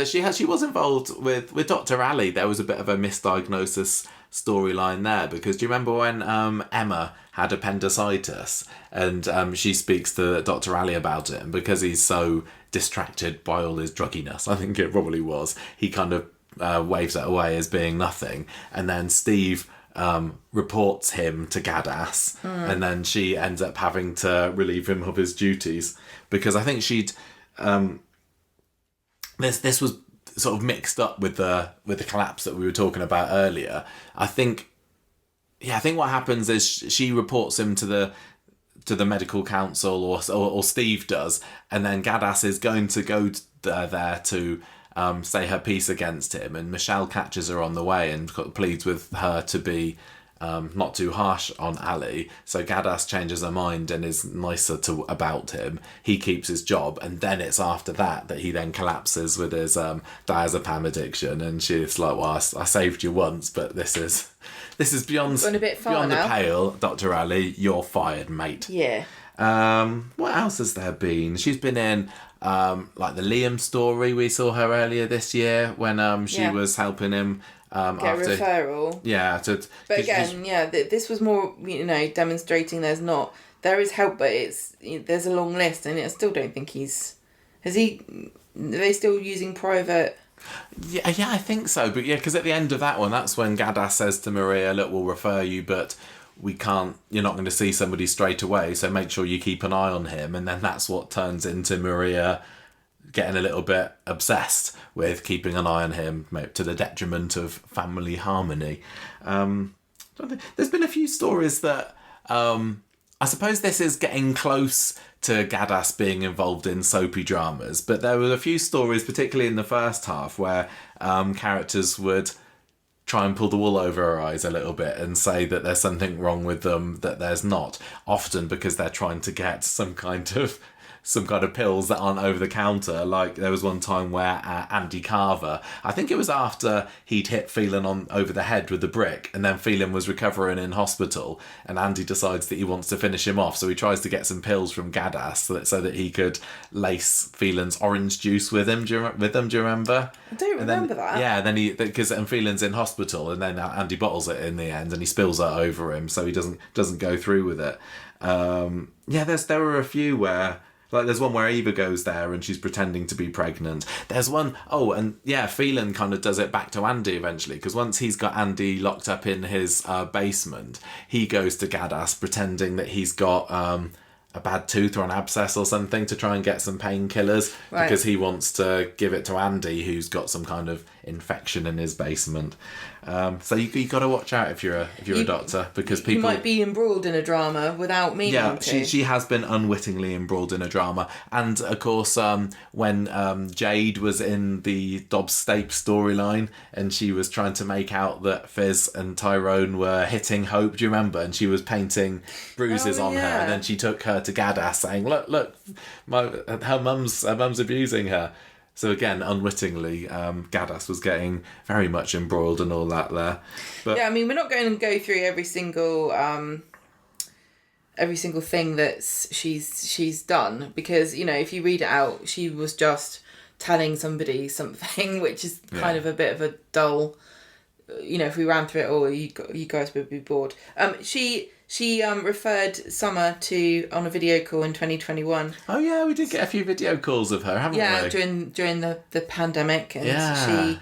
she was involved with Dr. Ali. There was a bit of a misdiagnosis storyline there, because do you remember when Emma had appendicitis and she speaks to Dr. Ali about it, and because he's so distracted by all his drugginess, I think it probably was, he kind of waves it away as being nothing, and then Steve reports him to Gaddas, and then she ends up having to relieve him of his duties, because I think she'd this was sort of mixed up with the collapse that we were talking about earlier. I think what happens is she reports him to the medical council, or Steve does, and then Gaddas is going to go there to say her piece against him, and Michelle catches her on the way and pleads with her to be not too harsh on Ali. So Gaddas changes her mind and is nicer about him. He keeps his job, and then it's after that he then collapses with his diazepam addiction, and she's like, well, I saved you once, but this is beyond the pale, Dr. Ali. You're fired, mate. Yeah. What else has there been? She's been in like the Liam story. We saw her earlier this year when she was helping him get a referral. Yeah. But again, this was more, demonstrating there is help, but there's a long list, and I still don't think are they still using private? Yeah, I think so. But because at the end of that one, that's when Gaddas says to Maria, look, we'll refer you, but you're not going to see somebody straight away, so make sure you keep an eye on him. And then that's what turns into Maria getting a little bit obsessed with keeping an eye on him, to the detriment of family harmony. There's been a few stories that I suppose this is getting close to Gaddas being involved in soapy dramas, but there were a few stories, particularly in the first half, where characters would try and pull the wool over her eyes a little bit and say that there's something wrong with them that there's not, often because they're trying to get some kind of pills that aren't over the counter. Like there was one time where Andy Carver, I think it was after he'd hit Phelan over the head with the brick, and then Phelan was recovering in hospital, and Andy decides that he wants to finish him off, so he tries to get some pills from Gaddas so that he could lace Phelan's orange juice with him. Do you remember? I don't remember that. Yeah, then because Phelan's in hospital, and then Andy bottles it in the end, and he spills it over him, so he doesn't go through with it. There were a few where. Like, there's one where Eva goes there and she's pretending to be pregnant. There's one... Phelan kind of does it back to Andy eventually, because once he's got Andy locked up in his basement, he goes to Gaddas pretending that he's got a bad tooth or an abscess or something to try and get some painkillers, because he wants to give it to Andy, who's got some kind of infection in his basement. So you got to watch out if you're a doctor, because people... You might be embroiled in a drama without meaning to. Yeah, she has been unwittingly embroiled in a drama. And, of course, when Jade was in the Dobbs Stapes storyline and she was trying to make out that Fizz and Tyrone were hitting Hope, do you remember? And she was painting bruises on her, and then she took her to Gaddas saying, look, her mum's abusing her. So again, unwittingly, Gaddas was getting very much embroiled and all that there. But yeah, I mean, we're not going to go through every single thing that she's done, because if you read it out, she was just telling somebody something, which is kind of a bit of a dull. If we ran through it all, you guys would be bored. She referred Summer on a video call in 2021. Oh yeah, we did get a few video calls of her, haven't we? Yeah, during the pandemic, and she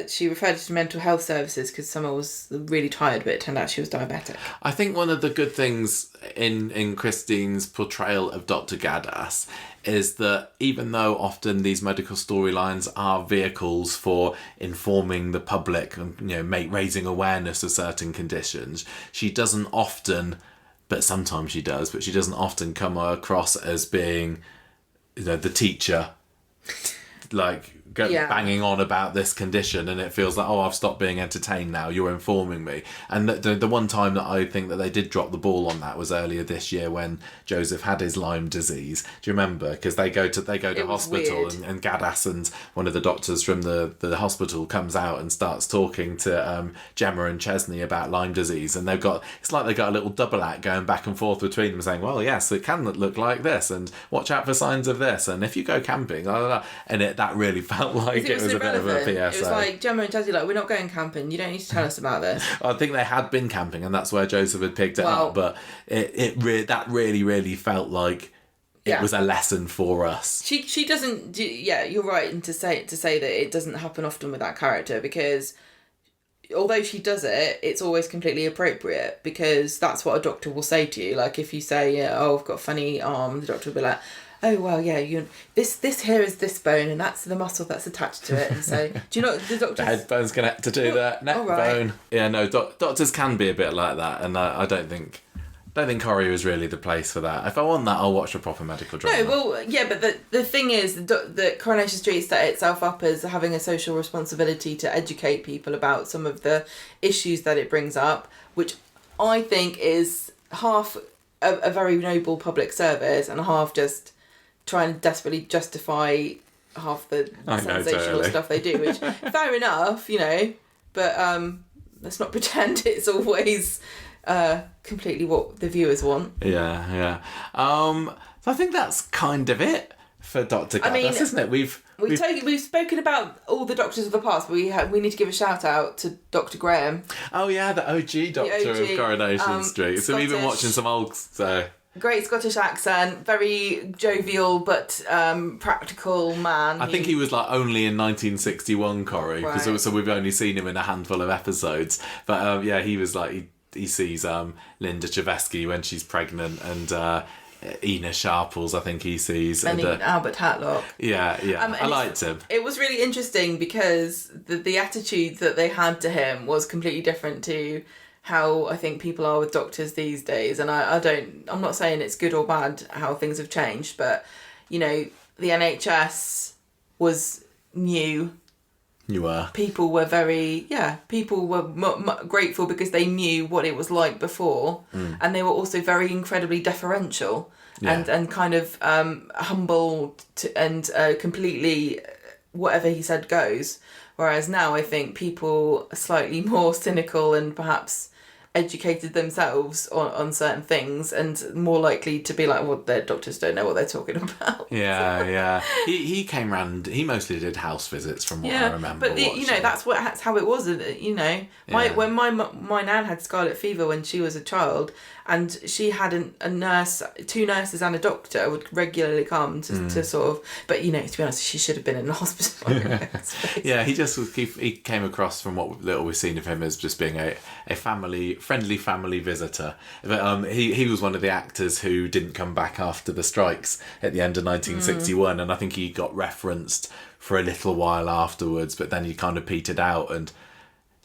she referred to mental health services because someone was really tired, but it turned out she was diabetic. I think one of the good things in Christine's portrayal of Dr. Gaddas is that even though often these medical storylines are vehicles for informing the public and raising awareness of certain conditions, she doesn't often, but sometimes she does, but she doesn't often come across as being the teacher banging on about this condition, and it feels like, oh, I've stopped being entertained now, you're informing me. And the one time that I think that they did drop the ball on that was earlier this year when Joseph had his Lyme disease. Do you remember? Because they go to hospital and Gaddas and one of the doctors from the hospital comes out and starts talking to Gemma and Chesney about Lyme disease, and it's like they got a little double act going back and forth between them saying, well, yes, it can look like this, and watch out for signs of this, and if you go camping, blah, blah, blah. And that really felt like it was a bit of a PSA. It was like Gemma and Chesney we're not going camping, you don't need to tell us about this. I think they had been camping and that's where Joseph had picked it up, but that really felt like it was a lesson for us. She doesn't you're right to say that it doesn't happen often with that character, because although she does it, it's always completely appropriate, because that's what a doctor will say to you. Like if you say, I've got a funny arm, the doctor will be like, oh, well, yeah, this here is this bone, and that's the muscle that's attached to it. And so, do you know the doctor? The head bone's connected to the neck bone. Yeah, no, doctors can be a bit like that, and I don't think Corrie was really the place for that. If I want that, I'll watch a proper medical drama. No, well, yeah, but the thing is that Coronation Street set itself up as having a social responsibility to educate people about some of the issues that it brings up, which I think is half a very noble public service and half just trying to desperately justify half the sensational stuff they do, which fair enough, but let's not pretend it's always completely what the viewers want. Yeah. So I think that's kind of it for Dr. Gaddas, isn't it? We've spoken about all the doctors of the past, but we need to give a shout out to Dr. Graham. Oh yeah, the OG doctor of Coronation Street. So we've been watching some old. Great Scottish accent, very jovial but practical man. I think he was only in 1961, Corrie, because so we've only seen him in a handful of episodes. But he was he sees Linda Chavesky when she's pregnant, and Ina Sharples, I think he sees, and Albert Hatlock. Yeah. I liked him. It was really interesting because the attitude that they had to him was completely different to how I think people are with doctors these days. And I'm not saying it's good or bad how things have changed, but the NHS was new. You were. People were grateful because they knew what it was like before, and they were also very incredibly deferential and kind of humble and completely whatever he said goes. Whereas now I think people are slightly more cynical and perhaps educated themselves on certain things and more likely to be like, well, their doctors don't know what they're talking about. Yeah. He came round. He mostly did house visits, from what I remember. But that's how it was. When my nan had scarlet fever when she was a child, and she had a nurse, 2 nurses and a doctor would regularly come to sort of. But to be honest, she should have been in the hospital. He came across, from what little we've seen of him, as just being a friendly family visitor. But he was one of the actors who didn't come back after the strikes at the end of 1961, and I think he got referenced for a little while afterwards, but then he kind of petered out. And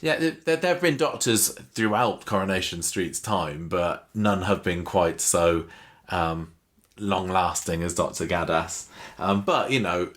there have been doctors throughout Coronation Street's time, but none have been quite so long-lasting as Dr. Gaddas. But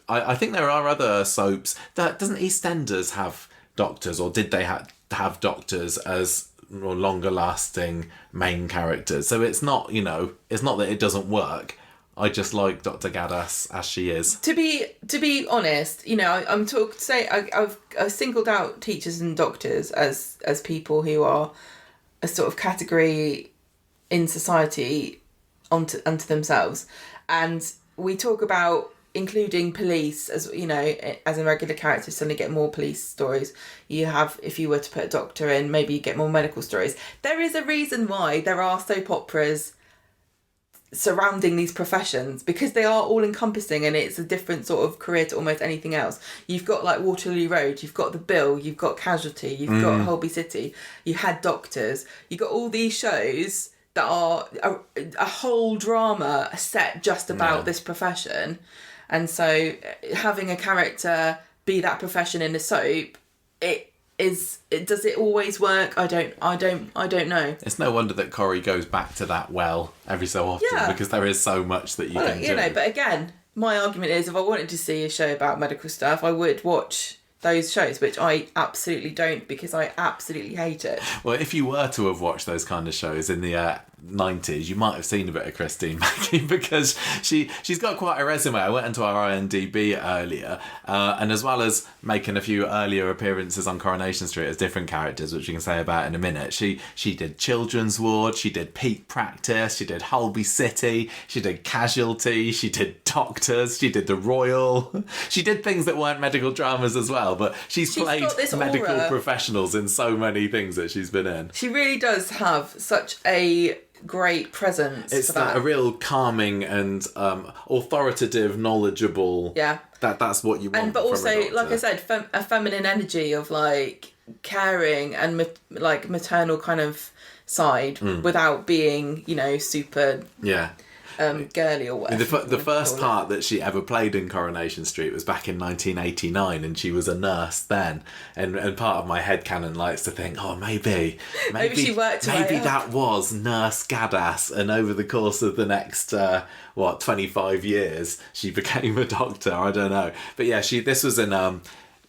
I think there are other soaps. Doesn't EastEnders have doctors, or did they have doctors as longer lasting main characters? So it's not that it doesn't work. I just like Dr. Gaddas as she is. To be honest, I've singled out teachers and doctors as people who are a sort of category in society unto themselves, and we talk about including police as a regular character. Suddenly get more police stories. You have, if you were to put a doctor in, maybe you get more medical stories. There is a reason why there are soap operas surrounding these professions, because they are all encompassing and it's a different sort of career to almost anything else. You've got like Waterloo Road, you've got The Bill, you've got Casualty, you've got Holby City, you had Doctors, you've got all these shows that are a whole drama set just about this profession. And so having a character be that profession in a soap, does it always work? I don't know. It's no wonder that Corrie goes back to that well every so often, because there is so much that you can do. But again, my argument is, if I wanted to see a show about medical stuff, I would watch those shows, which I absolutely don't, because I absolutely hate it. Well, if you were to have watched those kind of shows in the 90s, you might have seen a bit of Christine Mackie, because she's got quite a resume. I went into her IMDb earlier, and as well as making a few earlier appearances on Coronation Street as different characters, which we can say about in a minute, she did Children's Ward, she did Peak Practice, she did Holby City, she did Casualty, she did Doctors, she did The Royal, she did things that weren't medical dramas as well, but she's played medical professionals in so many things that she's been in. She really does have such a great presence. It's a real calming and authoritative, knowledgeable. Yeah, that's what you want. But from also, a doctor. like I said, a feminine energy of like caring and like maternal kind of side without being, super. Yeah. Girly or whatever. The first part that she ever played in Coronation Street was back in 1989, and she was a nurse then. And part of my headcanon likes to think, maybe she worked maybe that was Nurse Gaddas, and over the course of the next 25 years, she became a doctor. I don't know, but yeah, this was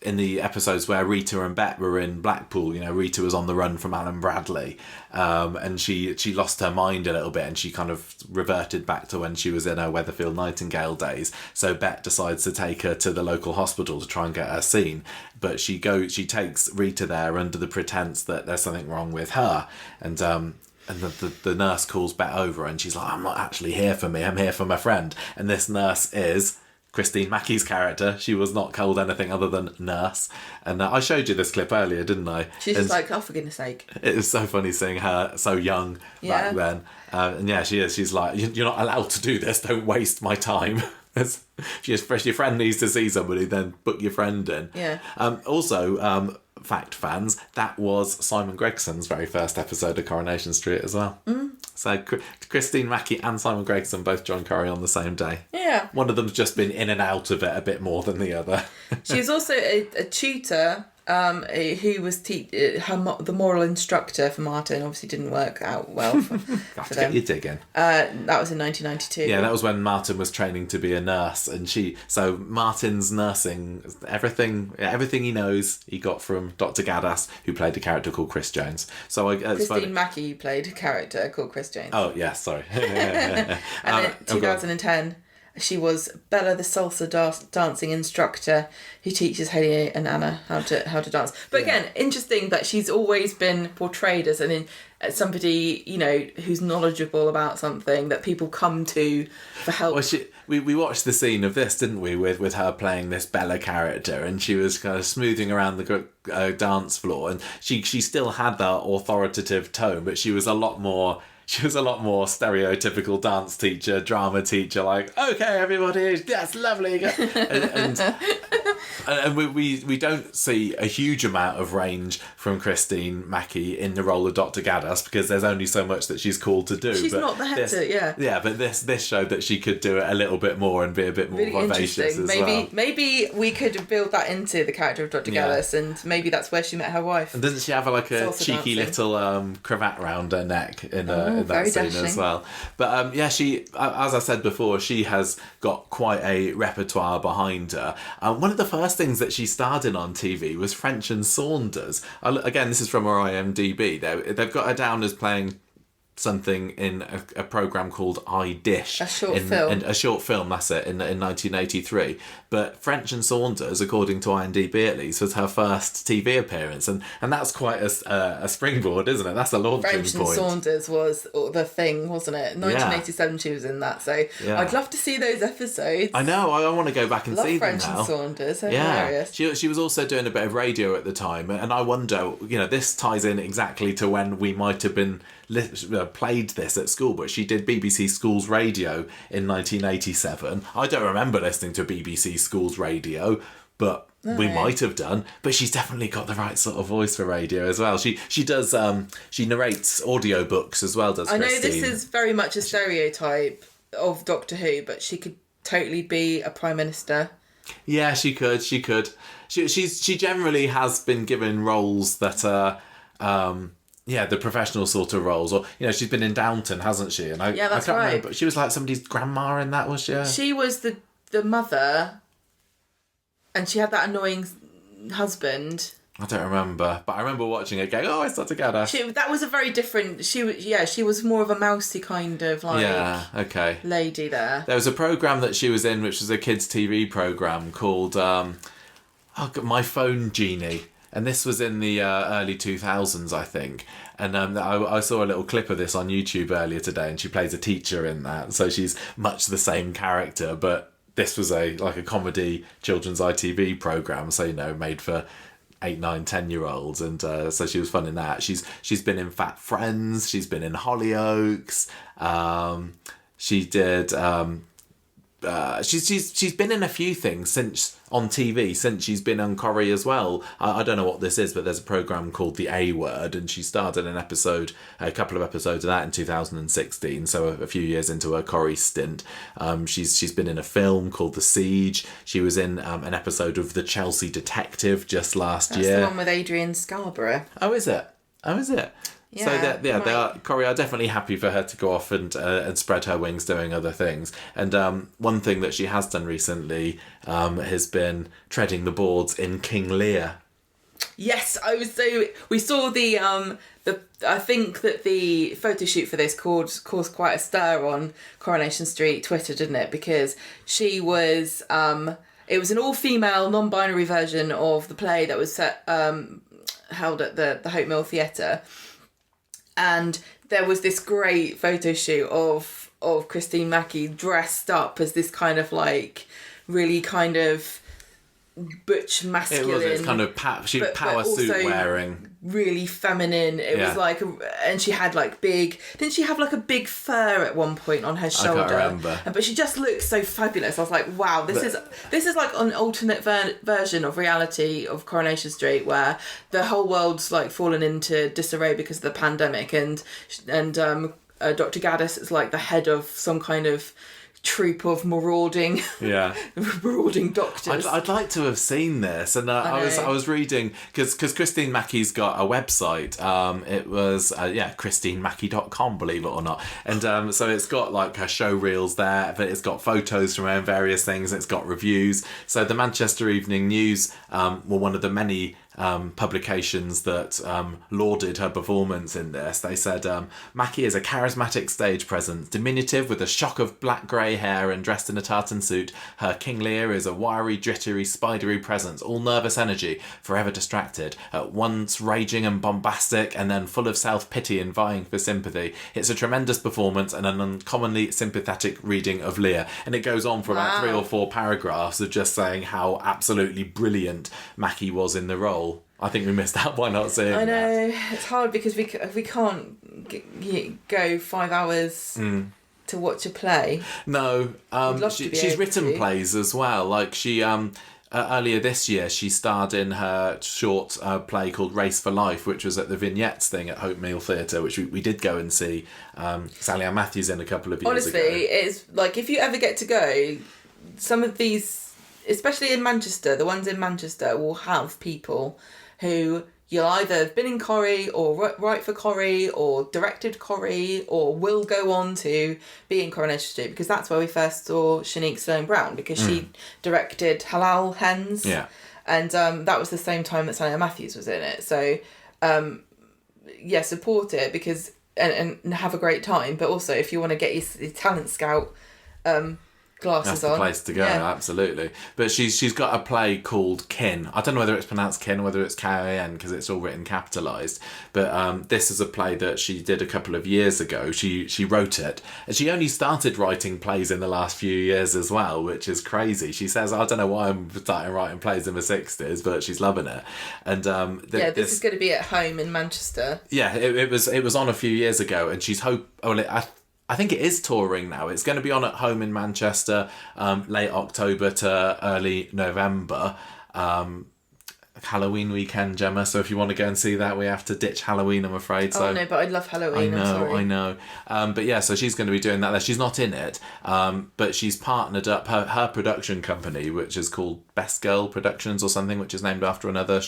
in the episodes where Rita and Bet were in Blackpool. Rita was on the run from Alan Bradley, and she lost her mind a little bit, and she kind of reverted back to when she was in her Weatherfield Nightingale days. So Bet decides to take her to the local hospital to try and get her seen, but she takes Rita there under the pretense that there's something wrong with her, and the nurse calls Bet over, and she's like, "I'm not actually here for me, I'm here for my friend." And this nurse is Christine Mackie's character. She was not called anything other than nurse. And I showed you this clip earlier, didn't I? She's just like, oh, for goodness sake. It was so funny seeing her so young back then. And yeah, she is. She's like, you're not allowed to do this. Don't waste my time. If your friend needs to see somebody, then book your friend in. Yeah. Also, fact fans, that was Simon Gregson's very first episode of Coronation Street as well. So Christine Mackie and Simon Gregson both joined Corrie on the same day. Yeah. One of them's just been in and out of it a bit more than the other. She was also a tutor who was the moral instructor for Martin. Obviously didn't work out well for them. Get your dig in. That was in 1992. Yeah, that was when Martin was training to be a nurse, and so Martin's nursing, everything he knows he got from Dr Gaddas, who played a character called Chris Jones. So Christine Mackie played a character called Chris Jones. Oh yeah, sorry. And in 2010. She was Bella, the salsa dancing instructor who teaches Haley and Anna how to dance. But again, interesting that she's always been portrayed as somebody, who's knowledgeable about something that people come to for help. Well, we watched the scene of this, didn't we, with her playing this Bella character, and she was kind of smoothing around the dance floor, and she still had that authoritative tone, but she was a lot more stereotypical dance teacher, drama teacher, like, okay, everybody, that's lovely. And we don't see a huge amount of range from Christine Mackie in the role of Dr Gaddas, because there's only so much that she's called to do. She's not the head to, yeah. Yeah, but this showed that she could do it a little bit more and be a bit more really vivacious as well. Maybe we could build that into the character of Dr Gaddas, and maybe that's where she met her wife. And doesn't she have a cheeky little cravat round her neck in that scene dashing as well? But she, as I said before, she has got quite a repertoire behind her. One of the first things that she starred in on TV was French and Saunders. Again, this is from her IMDb. They've got her down as playing something in a program called I Dish. A short film, that's it, in 1983. But French and Saunders, according to IMDb at least, was her first TV appearance. And that's quite a springboard, isn't it? That's a launching point. French and Saunders was the thing, wasn't it? 1987 she was in that, so I'd love to see those episodes. I know, I want to go back and see French them now. French and Saunders, they're hilarious. She was also doing a bit of radio at the time, and I wonder, this ties in exactly to when we might have been played this at school, but she did BBC Schools Radio in 1987. I don't remember listening to BBC Schools Radio, but we might have done. But she's definitely got the right sort of voice for radio as well. She does she narrates audiobooks as well, does Christine? I know this is very much a stereotype of Doctor Who, but she could totally be a Prime Minister. Yeah, she could. She generally has been given roles that are the professional sort of roles, or she's been in Downton, hasn't she? And I that's can't right. remember. She was like somebody's grandma in that, was she? She was the mother, and she had that annoying husband. I don't remember, but I remember watching it going, oh, it's Dr Gaddas. That was a very different... She was more of a mousy kind of, lady there. There was a programme that she was in, which was a kids' TV programme called My Phone Genie. And this was in the early 2000s, I think. And I saw a little clip of this on YouTube earlier today, and she plays a teacher in that. So she's much the same character, but this was a comedy children's ITV programme, so, made for 8, 9, 10-year-olds, and so she was fun in that. She's been in Fat Friends, she's been in Hollyoaks, she did she's been in a few things since on TV since she's been on Corrie as well. I don't know what this is, but there's a programme called The A Word, and she started a couple of episodes of that in 2016, so a few years into her Corrie stint. She's been in a film called The Siege. She was in an episode of The Chelsea Detective just last year. That's the one with Adrian Scarborough. Oh, is it? Yeah, so Corrie are definitely happy for her to go off and spread her wings doing other things. And one thing that she has done recently has been treading the boards in King Lear. Yes, we saw the I think that the photo shoot for this caused quite a stir on Coronation Street Twitter, didn't it? Because she was it was an all-female, non-binary version of the play that was held at the Hope Mill Theatre. And there was this great photo shoot of Christine Mackie dressed up as this kind of really kind of butch masculine. It was kind of power suit wearing. Really feminine. It was and she had didn't she have a big fur at one point on her shoulder? I can't remember. But she just looked so fabulous. I was like, wow, this is like an alternate version of reality of Coronation Street, where the whole world's fallen into disarray because of the pandemic, and Dr Gaddas is the head of some kind of troop of marauding doctors. I'd like to have seen this, and I was reading because Christine Mackie's got a website. It was ChristineMackie.com, believe it or not, and so it's got her show reels there, but it's got photos from her and various things. It's got reviews. So the Manchester Evening News were one of the many publications that lauded her performance in this. They said Mackie is a charismatic stage presence, diminutive with a shock of black grey hair and dressed in a tartan suit. Her King Lear is a wiry, jittery, spidery presence, all nervous energy, forever distracted, at once raging and bombastic, and then full of self-pity and vying for sympathy. It's a tremendous performance and an uncommonly sympathetic reading of Lear. And it goes on for about 3 or 4 paragraphs of just saying how absolutely brilliant Mackie was in the role. I think we missed out by not seeing that. I know. It's hard because we can't go 5 hours to watch a play. No. She's written plays as well. She earlier this year she starred in her short play called Race for Life, which was at the Vignettes thing at Hope Mill Theatre, which we did go and see Sally Ann Matthews in a couple of years ago. Honestly, it's if you ever get to go, some of these, especially in Manchester, the ones in Manchester will have people who you'll either have been in Corrie or write for Corrie or directed Corrie or will go on to be in Coronation Street, because that's where we first saw Shanique Sloane Brown, because she directed Halal Hens. Yeah. And that was the same time that Sally Ann Matthews was in it. So, support it because and have a great time. But also, if you want to get your talent scout glasses That's the on. place to go, absolutely. But she's got a play called Kin. I don't know whether it's pronounced Kin or whether it's K-I-N because it's all written capitalised. But this is a play that she did a couple of years ago. She wrote it. And she only started writing plays in the last few years as well, which is crazy. She says, I don't know why I'm starting writing plays in my 60s, but she's loving it. And this is going to be at home in Manchester. Yeah, it was on a few years ago, and she's I think it is touring now. It's going to be on at home in Manchester, late October to early November. Halloween weekend, Gemma. So if you want to go and see that, we have to ditch Halloween, I'm afraid. So, no, but I love Halloween. I know. But yeah, so she's going to be doing that there. She's not in it, but she's partnered up her production company, which is called Best Girl Productions or something, which is named after another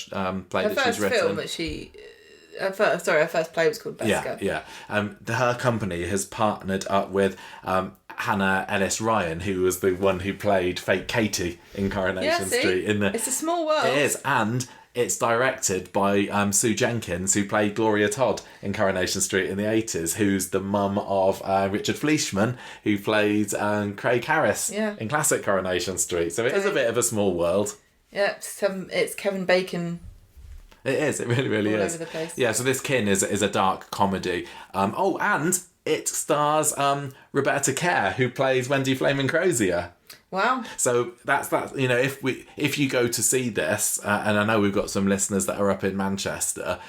play that she's written. Film that she... her first play was called Best Girl. Yeah. Her company has partnered up with Hannah Ellis Ryan, who was the one who played Fake Katie in Coronation Street. It's a small world. It is, and it's directed by Sue Jenkins, who played Gloria Todd in Coronation Street in the 80s, who's the mum of Richard Fleischman, who played Craig Harris in classic Coronation Street. So it is a bit of a small world. Yeah, it's Kevin Bacon. It is. It really, really is. All over the place. Yeah. So this Kin is a dark comedy. And it stars Roberta Kerr, who plays Wendy Flaming Crozier. Wow. So that's that. You know, if you go to see this, and I know we've got some listeners that are up in Manchester,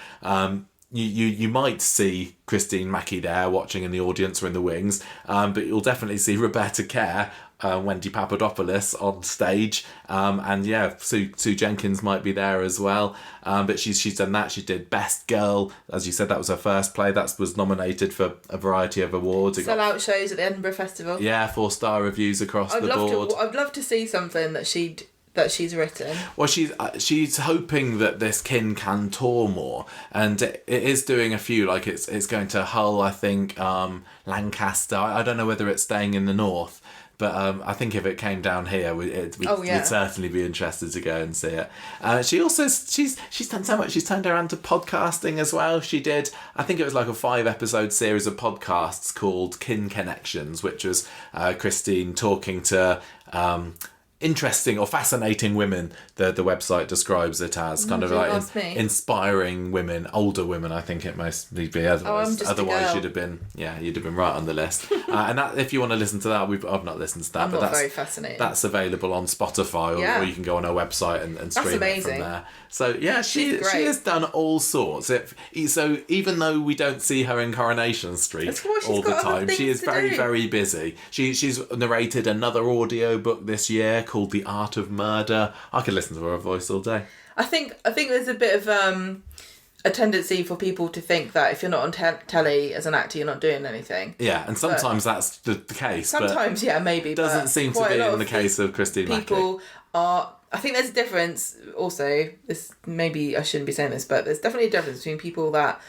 you might see Christine Mackie there watching in the audience or in the wings, but you'll definitely see Roberta Kerr, Wendy Papadopoulos on stage, and Sue Jenkins might be there as well. But she's done that. She did Best Girl, as you said. That was her first play. That was nominated for a variety of awards. Sell-out shows at the Edinburgh Festival. Yeah, 4-star reviews across the board. I'd love to see something that she's written. Well, she's hoping that this Kin can tour more, and it is doing a few. Like it's going to Hull, I think, Lancaster. I don't know whether it's staying in the north. But I think if it came down here, we'd certainly be interested to go and see it. She's done so much. She's turned around to podcasting as well. She did, I think it was like a 5-episode series of podcasts called Kin Connections, which was Christine talking to interesting or fascinating women. The website describes it as kind of like inspiring women, older women. I think it mostly be otherwise. Otherwise, you'd have been right on the list. And that, if you want to listen to that, I've not listened to that, but that's very fascinating. That's available on Spotify, or you can go on her website and stream it from there. So yeah, she has done all sorts. So even though we don't see her in Coronation Street all the time, she is very, very busy. She's narrated another audio book this year called The Art of Murder. I could listen to her voice all day. I think there's a bit of a tendency for people to think that if you're not on telly as an actor, you're not doing anything. Yeah, and sometimes that's the case. Sometimes, maybe. Doesn't seem to be in the case of Christine Mackie. People are... I think there's a difference also. This, maybe I shouldn't be saying this, but there's definitely a difference between people that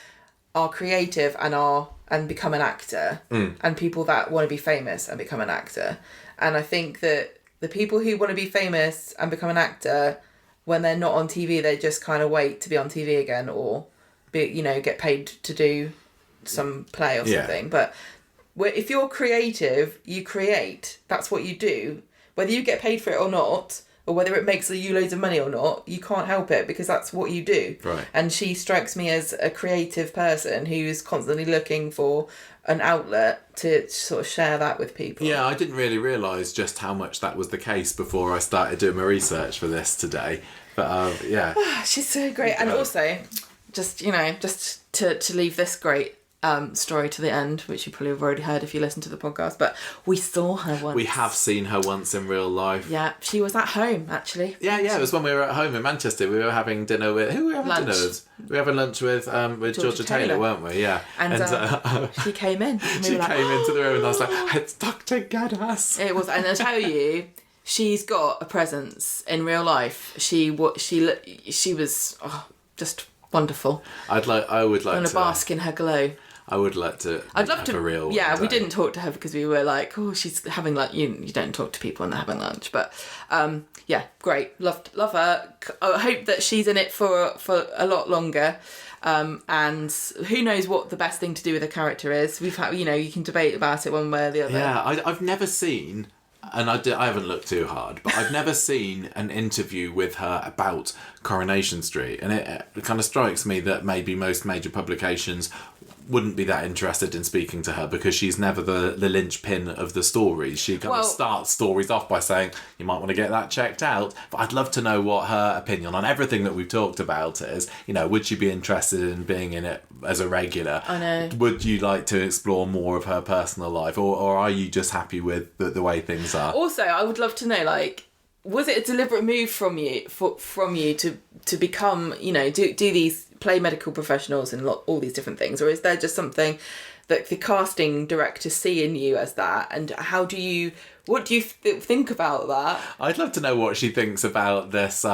are creative and become an actor, and people that want to be famous and become an actor. And I think that the people who want to be famous and become an actor, when they're not on TV, they just kind of wait to be on TV again, or get paid to do some play or something. But if you're creative, you create. That's what you do. Whether you get paid for it or not, or whether it makes you loads of money or not, you can't help it, because that's what you do. Right. And she strikes me as a creative person who's constantly looking for an outlet to sort of share that with people. Yeah, I didn't really realise just how much that was the case before I started doing my research for this today. But she's so great. And also, just to leave this great story to the end, which you probably have already heard if you listen to the podcast, but we saw her once. We have seen her once in real life. Yeah, she was at home, actually. Yeah, it was when we were at home in Manchester. We were having dinner with... Who were we having dinner with? We were having lunch with Georgia Taylor, weren't we? Yeah. And she came in. She came into the room and I was like, it's Dr Gaddas. It was, and I tell you, she's got a presence in real life. She was just wonderful. I would like to... I want to bask in her glow. I would like to. I'd love to. A real we didn't talk to her because we were like, oh, she's having lunch. You don't talk to people when they're having lunch, but great. Love her. I hope that she's in it for a lot longer. And who knows what the best thing to do with a character is. We've had, you can debate about it one way or the other. Yeah, I've never seen and I haven't looked too hard, but I've never seen an interview with her about Coronation Street, and it kind of strikes me that maybe most major publications wouldn't be that interested in speaking to her because she's never the linchpin of the stories. She kind of starts stories off by saying, you might want to get that checked out. But I'd love to know what her opinion on everything that we've talked about is. You know, would she be interested in being in it as a regular? I know. Would you like to explore more of her personal life, or are you just happy with the way things are? Also, I would love to know, like, was it a deliberate move from you to become, you know, do these, play medical professionals and all these different things, or is there just something that the casting directors see in you as that, and what do you think about that? I'd love to know what she thinks about this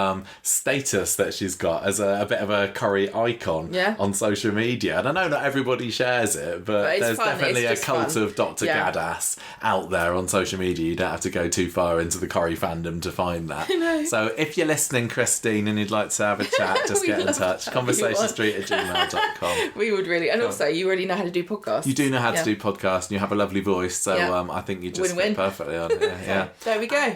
status that she's got as a bit of a Corrie icon on social media. And I know not everybody shares it, but there's definitely a cult of Dr Gaddas out there on social media. You don't have to go too far into the Corrie fandom to find that. I know. So if you're listening, Christine, and you'd like to have a chat, just get in touch. conversationstreet@gmail.com. We would really. And also, you already know how to do podcasts. You do know how to do podcasts, and you have a lovely voice, so I think you just fit perfectly on it. Yeah. There we go.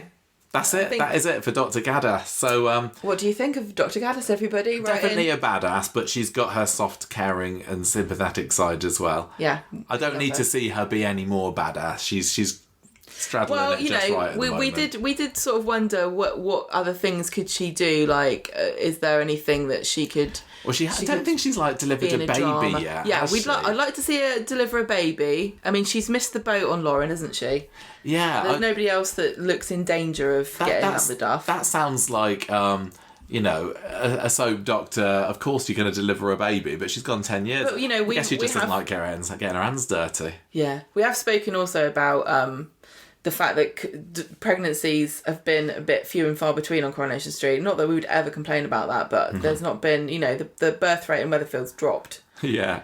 That's it. That is it for Dr Gaddas. So, what do you think of Dr Gaddas, everybody? Definitely a badass, but she's got her soft, caring, and sympathetic side as well. Yeah. I don't need to see her be any more badass. She's straddling it just right at the moment. We did sort of wonder what other things could she do? Like, is there anything that she could? Well, I don't think she's like delivered a baby yet. Yeah, I'd like to see her deliver a baby. I mean, she's missed the boat on Lauren, hasn't she? Yeah. There's nobody else that looks in danger of getting up the duff. That sounds like you know, a soap doctor. Of course, you're going to deliver a baby, but she's gone 10 years. But, you know, I guess she just doesn't like getting her hands dirty. Yeah, we have spoken also about the fact that pregnancies have been a bit few and far between on Coronation Street. Not that we would ever complain about that, but there's not been, you know, the birth rate in Weatherfield's dropped. Yeah.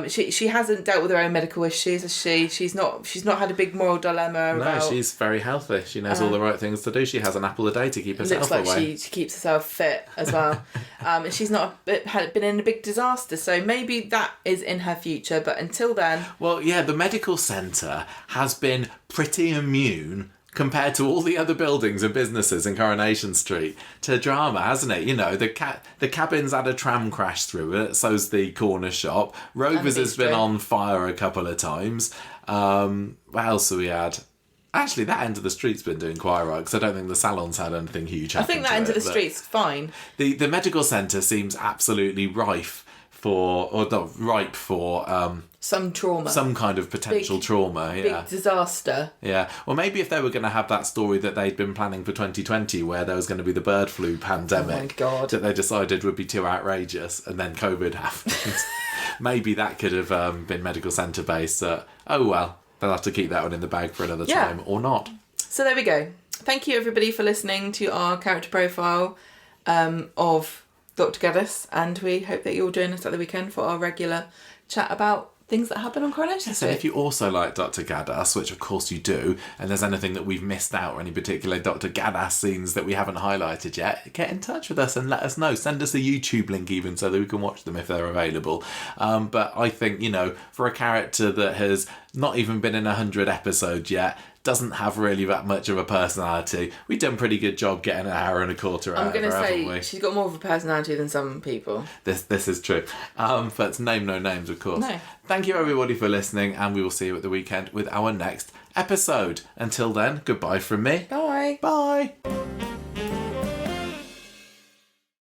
She hasn't dealt with her own medical issues, has she? She's not had a big moral dilemma. No, she's very healthy. She knows all the right things to do. She has an apple a day to keep herself away. Looks like she keeps herself fit as well. And she's not been in a big disaster, so maybe that is in her future. But until then, well, yeah, the medical centre has been pretty immune compared to all the other buildings and businesses in Coronation Street to drama, hasn't it? You know, the cabin's had a tram crash through it, so's the corner shop. Rovers has been on fire a couple of times. What else have we had? Actually, that end of the street's been doing quite right, because I don't think the salon's had anything huge happen. I think that end of the street's fine. The medical centre seems absolutely ripe for some trauma. Some kind of potential trauma, Big disaster. Yeah. Well, maybe if they were going to have that story that they'd been planning for 2020, where there was going to be the bird flu pandemic, oh my God, that they decided would be too outrageous, and then COVID happened, maybe that could have been medical centre based. Oh well, they'll have to keep that one in the bag for another time, or not. So there we go. Thank you, everybody, for listening to our character profile of Dr Gaddas, and we hope that you'll join us at the weekend for our regular chat about things that happen on Coronation Street. So if you also like Dr Gaddas, which of course you do, and there's anything that we've missed out or any particular Dr Gaddas scenes that we haven't highlighted yet, get in touch with us and let us know. Send us a YouTube link even so that we can watch them if they're available. But I think, you know, for a character that has not even been in 100 episodes yet, doesn't have really that much of a personality, we've done a pretty good job getting an hour and a quarter out of her, haven't we? I'm going to say, she's got more of a personality than some people. This is true. But name no names, of course. No. Thank you, everybody, for listening, and we will see you at the weekend with our next episode. Until then, goodbye from me. Bye. Bye.